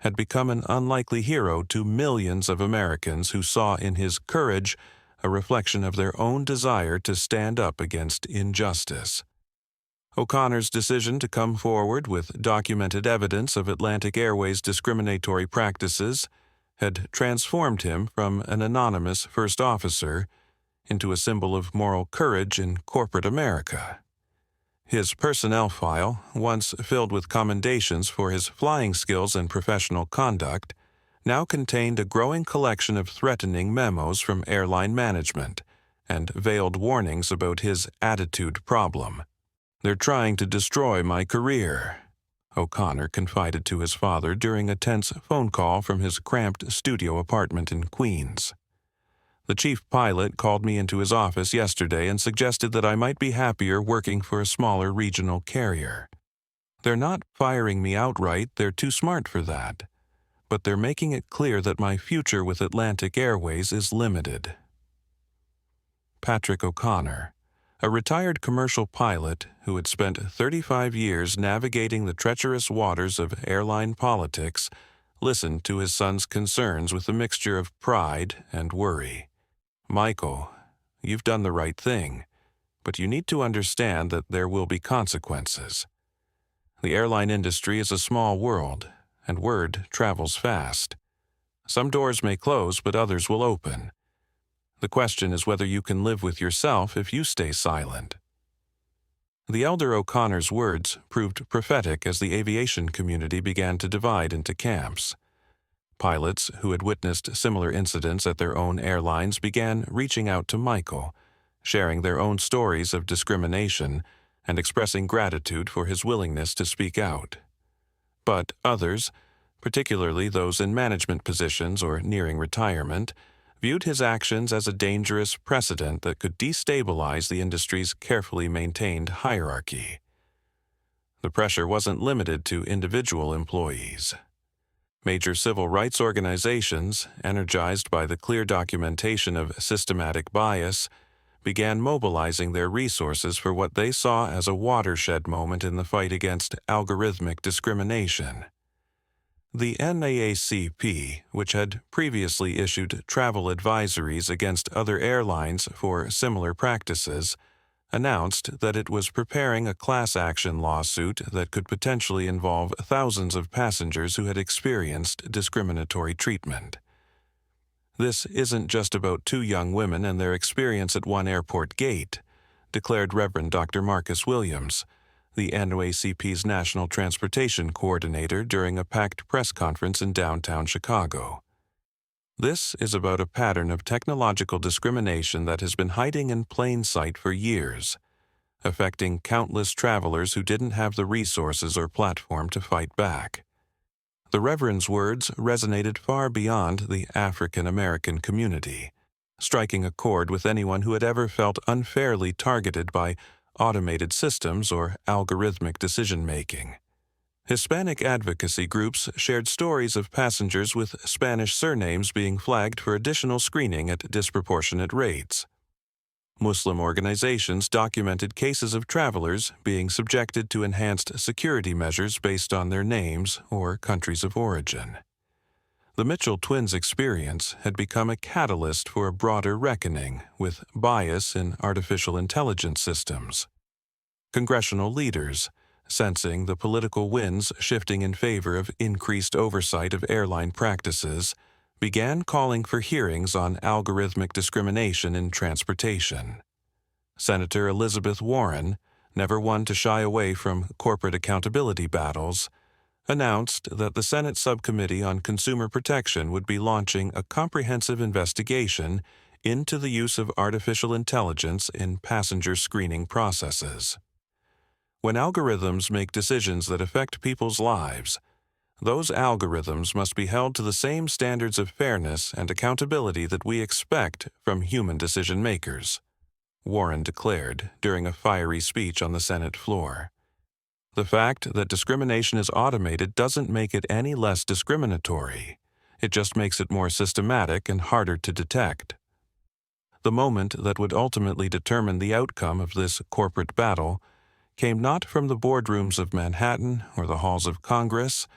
S1: had become an unlikely hero to millions of Americans who saw in his courage a reflection of their own desire to stand up against injustice. O'Connor's decision to come forward with documented evidence of Atlantic Airways' discriminatory practices had transformed him from an anonymous first officer into a symbol of moral courage in corporate America. His personnel file, once filled with commendations for his flying skills and professional conduct, now contained a growing collection of threatening memos from airline management and veiled warnings about his attitude problem. "They're trying to destroy my career," O'Connor confided to his father during a tense phone call from his cramped studio apartment in Queens. "The chief pilot called me into his office yesterday and suggested that I might be happier working for a smaller regional carrier. They're not firing me outright, they're too smart for that. But they're making it clear that my future with Atlantic Airways is limited." Patrick O'Connor, a retired commercial pilot who had spent 35 years navigating the treacherous waters of airline politics, listened to his son's concerns with a mixture of pride and worry. "Michael, you've done the right thing, but you need to understand that there will be consequences. The airline industry is a small world, and word travels fast. Some doors may close, but others will open. The question is whether you can live with yourself if you stay silent." The elder O'Connor's words proved prophetic as the aviation community began to divide into camps. Pilots who had witnessed similar incidents at their own airlines began reaching out to Michael, sharing their own stories of discrimination and expressing gratitude for his willingness to speak out. But others, particularly those in management positions or nearing retirement, viewed his actions as a dangerous precedent that could destabilize the industry's carefully maintained hierarchy. The pressure wasn't limited to individual employees. Major civil rights organizations, energized by the clear documentation of systematic bias, began mobilizing their resources for what they saw as a watershed moment in the fight against algorithmic discrimination. The NAACP, which had previously issued travel advisories against other airlines for similar practices, announced that it was preparing a class action lawsuit that could potentially involve thousands of passengers who had experienced discriminatory treatment. "This isn't just about two young women and their experience at one airport gate," declared Reverend Dr. Marcus Williams, the NAACP's National Transportation Coordinator, during a packed press conference in downtown Chicago. "This is about a pattern of technological discrimination that has been hiding in plain sight for years, affecting countless travelers who didn't have the resources or platform to fight back." The Reverend's words resonated far beyond the African American community, striking a chord with anyone who had ever felt unfairly targeted by automated systems or algorithmic decision-making. Hispanic advocacy groups shared stories of passengers with Spanish surnames being flagged for additional screening at disproportionate rates. Muslim organizations documented cases of travelers being subjected to enhanced security measures based on their names or countries of origin. The Mitchell twins' experience had become a catalyst for a broader reckoning with bias in artificial intelligence systems. Congressional leaders, sensing the political winds shifting in favor of increased oversight of airline practices, began calling for hearings on algorithmic discrimination in transportation. Senator Elizabeth Warren, never one to shy away from corporate accountability battles, announced that the Senate Subcommittee on Consumer Protection would be launching a comprehensive investigation into the use of artificial intelligence in passenger screening processes. When algorithms make decisions that affect people's lives, those algorithms must be held to the same standards of fairness and accountability that we expect from human decision-makers, Warren declared during a fiery speech on the Senate floor. "The fact that discrimination is automated doesn't make it any less discriminatory. It just makes it more systematic and harder to detect." The moment that would ultimately determine the outcome of this corporate battle came not from the boardrooms of Manhattan or the halls of Congress,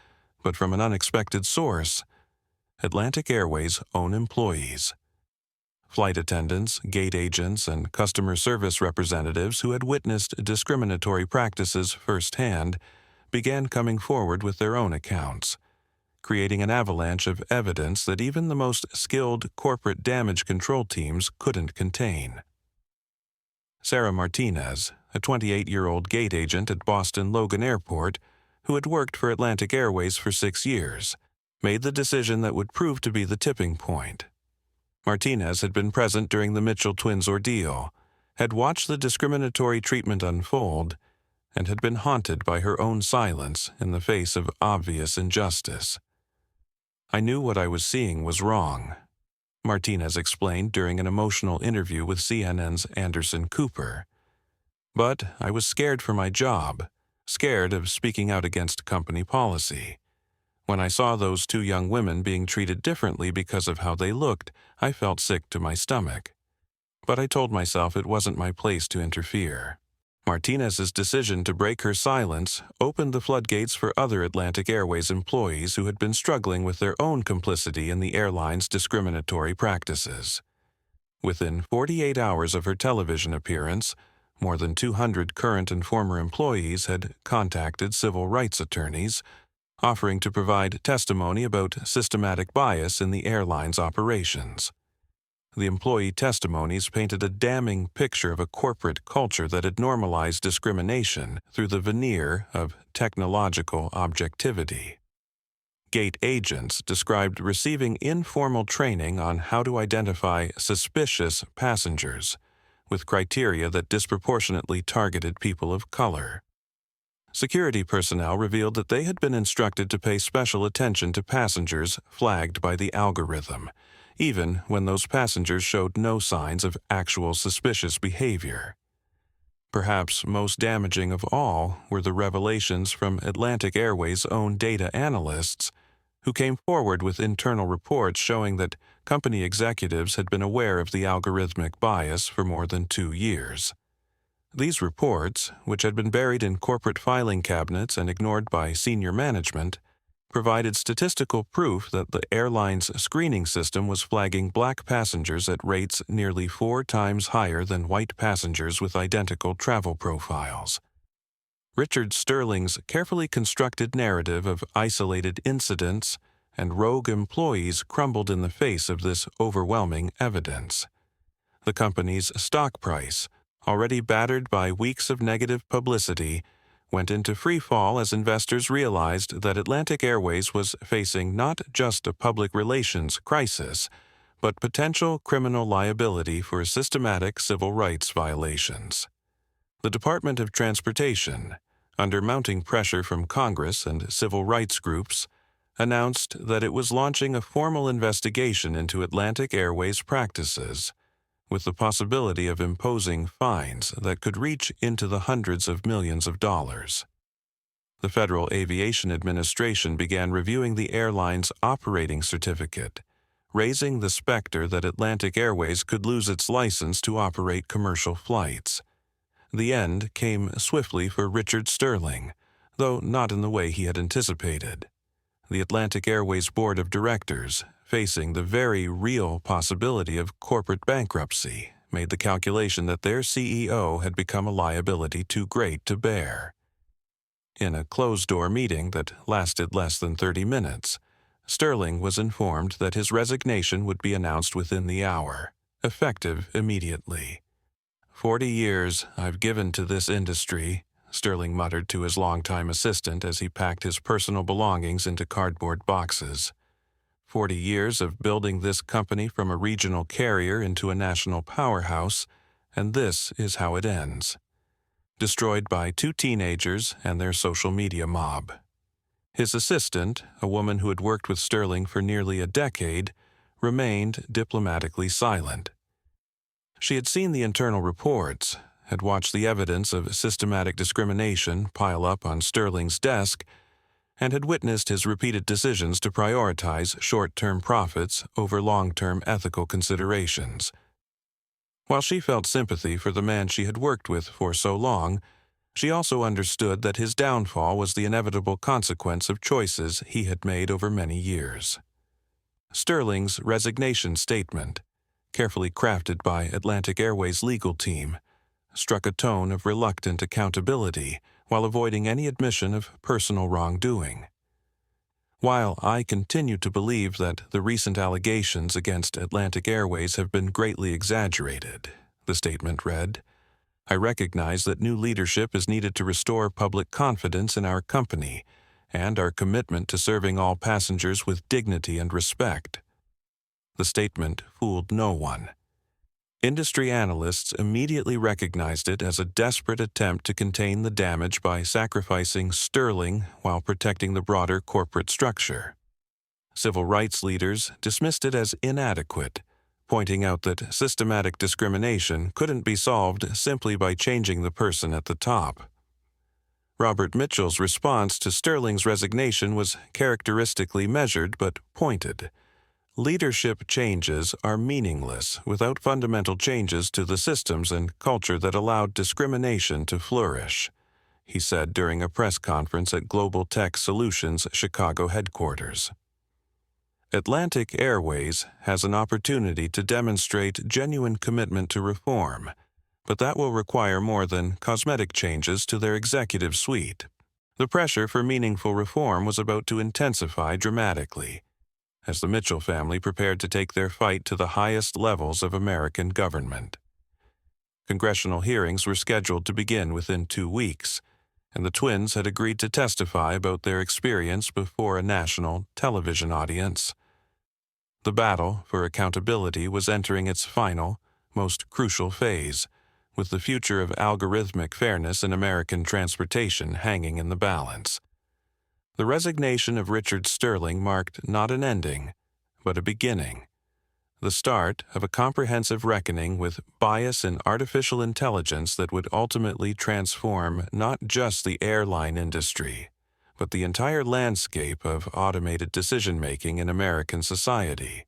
S1: but from an unexpected source: Atlantic Airways' own employees. Flight attendants, gate agents, and customer service representatives who had witnessed discriminatory practices firsthand began coming forward with their own accounts, creating an avalanche of evidence that even the most skilled corporate damage control teams couldn't contain. Sarah Martinez, a 28-year-old gate agent at Boston Logan Airport, who had worked for Atlantic Airways for 6 years, made the decision that would prove to be the tipping point. Martinez had been present during the Mitchell twins' ordeal, had watched the discriminatory treatment unfold, and had been haunted by her own silence in the face of obvious injustice. "I knew what I was seeing was wrong," Martinez explained during an emotional interview with CNN's Anderson Cooper. "But I was scared for my job, scared of speaking out against company policy. When I saw those 2 young women being treated differently because of how they looked, I felt sick to my stomach. But I told myself it wasn't my place to interfere." Martinez's decision to break her silence opened the floodgates for other Atlantic Airways employees who had been struggling with their own complicity in the airline's discriminatory practices. Within 48 hours of her television appearance, more than 200 current and former employees had contacted civil rights attorneys, offering to provide testimony about systematic bias in the airline's operations. The employee testimonies painted a damning picture of a corporate culture that had normalized discrimination through the veneer of technological objectivity. Gate agents described receiving informal training on how to identify suspicious passengers, with criteria that disproportionately targeted people of color. Security personnel revealed that they had been instructed to pay special attention to passengers flagged by the algorithm, even when those passengers showed no signs of actual suspicious behavior. Perhaps most damaging of all were the revelations from Atlantic Airways' own data analysts, who came forward with internal reports showing that company executives had been aware of the algorithmic bias for more than 2 years. These reports, which had been buried in corporate filing cabinets and ignored by senior management, provided statistical proof that the airline's screening system was flagging black passengers at rates nearly 4 times higher than white passengers with identical travel profiles. Richard Sterling's carefully constructed narrative of isolated incidents and rogue employees crumbled in the face of this overwhelming evidence. The company's stock price, already battered by weeks of negative publicity, went into free fall as investors realized that Atlantic Airways was facing not just a public relations crisis, but potential criminal liability for systematic civil rights violations. The Department of Transportation, under mounting pressure from Congress and civil rights groups, announced that it was launching a formal investigation into Atlantic Airways practices, with the possibility of imposing fines that could reach into the hundreds of millions of dollars. The Federal Aviation Administration began reviewing the airline's operating certificate, raising the specter that Atlantic Airways could lose its license to operate commercial flights. The end came swiftly for Richard Sterling, though not in the way he had anticipated. The Atlantic Airways Board of Directors, facing the very real possibility of corporate bankruptcy, made the calculation that their CEO had become a liability too great to bear. In a closed-door meeting that lasted less than 30 minutes, Sterling was informed that his resignation would be announced within the hour, effective immediately. 40 years I've given to this industry, Sterling muttered to his longtime assistant as he packed his personal belongings into cardboard boxes. 40 years of building this company from a regional carrier into a national powerhouse, and this is how it ends. Destroyed by 2 teenagers and their social media mob. His assistant, a woman who had worked with Sterling for nearly a decade, remained diplomatically silent. She had seen the internal reports, had watched the evidence of systematic discrimination pile up on Sterling's desk, and had witnessed his repeated decisions to prioritize short-term profits over long-term ethical considerations. While she felt sympathy for the man she had worked with for so long, she also understood that his downfall was the inevitable consequence of choices he had made over many years. Sterling's resignation statement, carefully crafted by Atlantic Airways' legal team, struck a tone of reluctant accountability while avoiding any admission of personal wrongdoing. While I continue to believe that the recent allegations against Atlantic Airways have been greatly exaggerated, the statement read, I recognize that new leadership is needed to restore public confidence in our company and our commitment to serving all passengers with dignity and respect. The statement fooled no one. Industry analysts immediately recognized it as a desperate attempt to contain the damage by sacrificing sterling while protecting the broader corporate structure. Civil rights leaders dismissed it as inadequate, pointing out that systematic discrimination couldn't be solved simply by changing the person at the top. Robert Mitchell's response to Sterling's resignation was characteristically measured but pointed. Leadership changes are meaningless without fundamental changes to the systems and culture that allowed discrimination to flourish, he said during a press conference at Global Tech Solutions' Chicago headquarters. Atlantic Airways has an opportunity to demonstrate genuine commitment to reform, but that will require more than cosmetic changes to their executive suite. The pressure for meaningful reform was about to intensify dramatically, as the Mitchell family prepared to take their fight to the highest levels of American government. Congressional hearings were scheduled to begin within 2 weeks, and the twins had agreed to testify about their experience before a national television audience. The battle for accountability was entering its final, most crucial phase, with the future of algorithmic fairness in American transportation hanging in the balance. The resignation of Richard Sterling marked not an ending, but a beginning, the start of a comprehensive reckoning with bias in artificial intelligence that would ultimately transform not just the airline industry, but the entire landscape of automated decision-making in American society.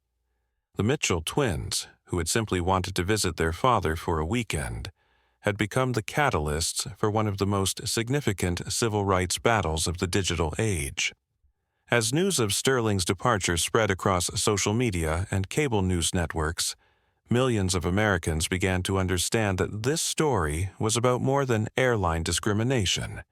S1: The Mitchell twins, who had simply wanted to visit their father for a weekend, had become the catalysts for one of the most significant civil rights battles of the digital age. As news of Sterling's departure spread across social media and cable news networks, millions of Americans began to understand that this story was about more than airline discrimination.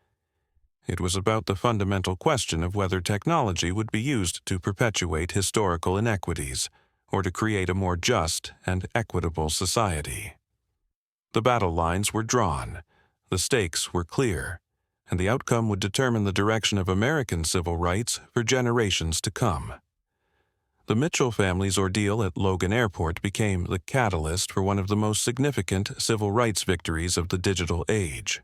S1: It was about the fundamental question of whether technology would be used to perpetuate historical inequities or to create a more just and equitable society. The battle lines were drawn, the stakes were clear, and the outcome would determine the direction of American civil rights for generations to come. The Mitchell family's ordeal at Logan Airport became the catalyst for one of the most significant civil rights victories of the digital age.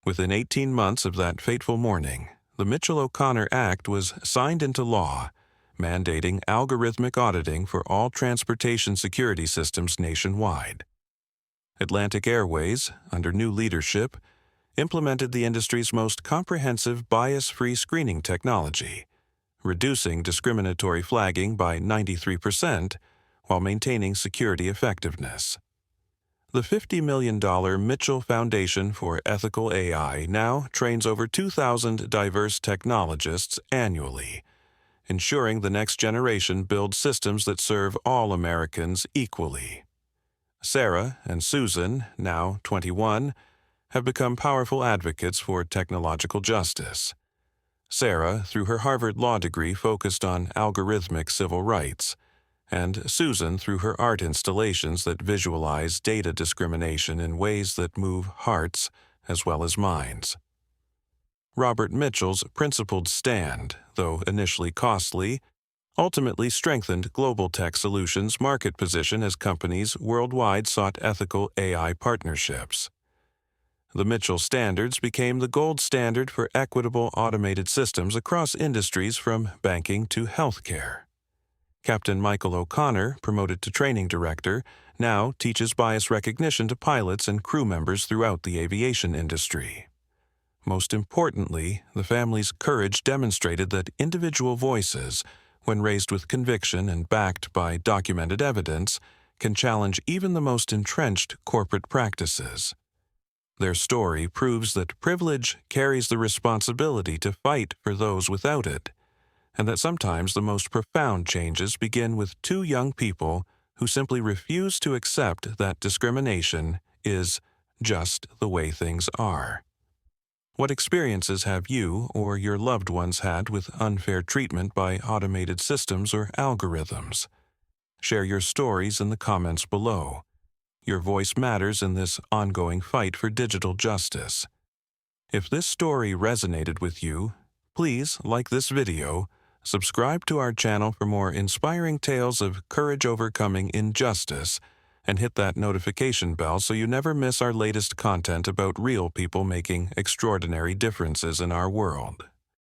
S1: Within 18 months of that fateful morning, the Mitchell-O'Connor Act was signed into law, mandating algorithmic auditing for all transportation security systems nationwide. Atlantic Airways, under new leadership, implemented the industry's most comprehensive bias-free screening technology, reducing discriminatory flagging by 93% while maintaining security effectiveness. The $50 million Mitchell Foundation for Ethical AI now trains over 2,000 diverse technologists annually, ensuring the next generation builds systems that serve all Americans equally. Sarah and Susan, now 21, have become powerful advocates for technological justice. Sarah, through her Harvard Law degree, focused on algorithmic civil rights, and Susan through her art installations that visualize data discrimination in ways that move hearts as well as minds. Robert Mitchell's principled stand, though initially costly, ultimately strengthened Global Tech Solutions' market position as companies worldwide sought ethical AI partnerships. The Mitchell standards became the gold standard for equitable automated systems across industries from banking to healthcare. Captain Michael O'Connor, promoted to training director, now teaches bias recognition to pilots and crew members throughout the aviation industry. Most importantly, the family's courage demonstrated that individual voices, when raised with conviction and backed by documented evidence, can challenge even the most entrenched corporate practices. Their story proves that privilege carries the responsibility to fight for those without it, and that sometimes the most profound changes begin with two young people who simply refuse to accept that discrimination is just the way things are. What experiences have you or your loved ones had with unfair treatment by automated systems or algorithms? Share your stories in the comments below. Your voice matters in this ongoing fight for digital justice. If this story resonated with you, please like this video, subscribe to our channel for more inspiring tales of courage overcoming injustice, and hit that notification bell so you never miss our latest content about real people making extraordinary differences in our world.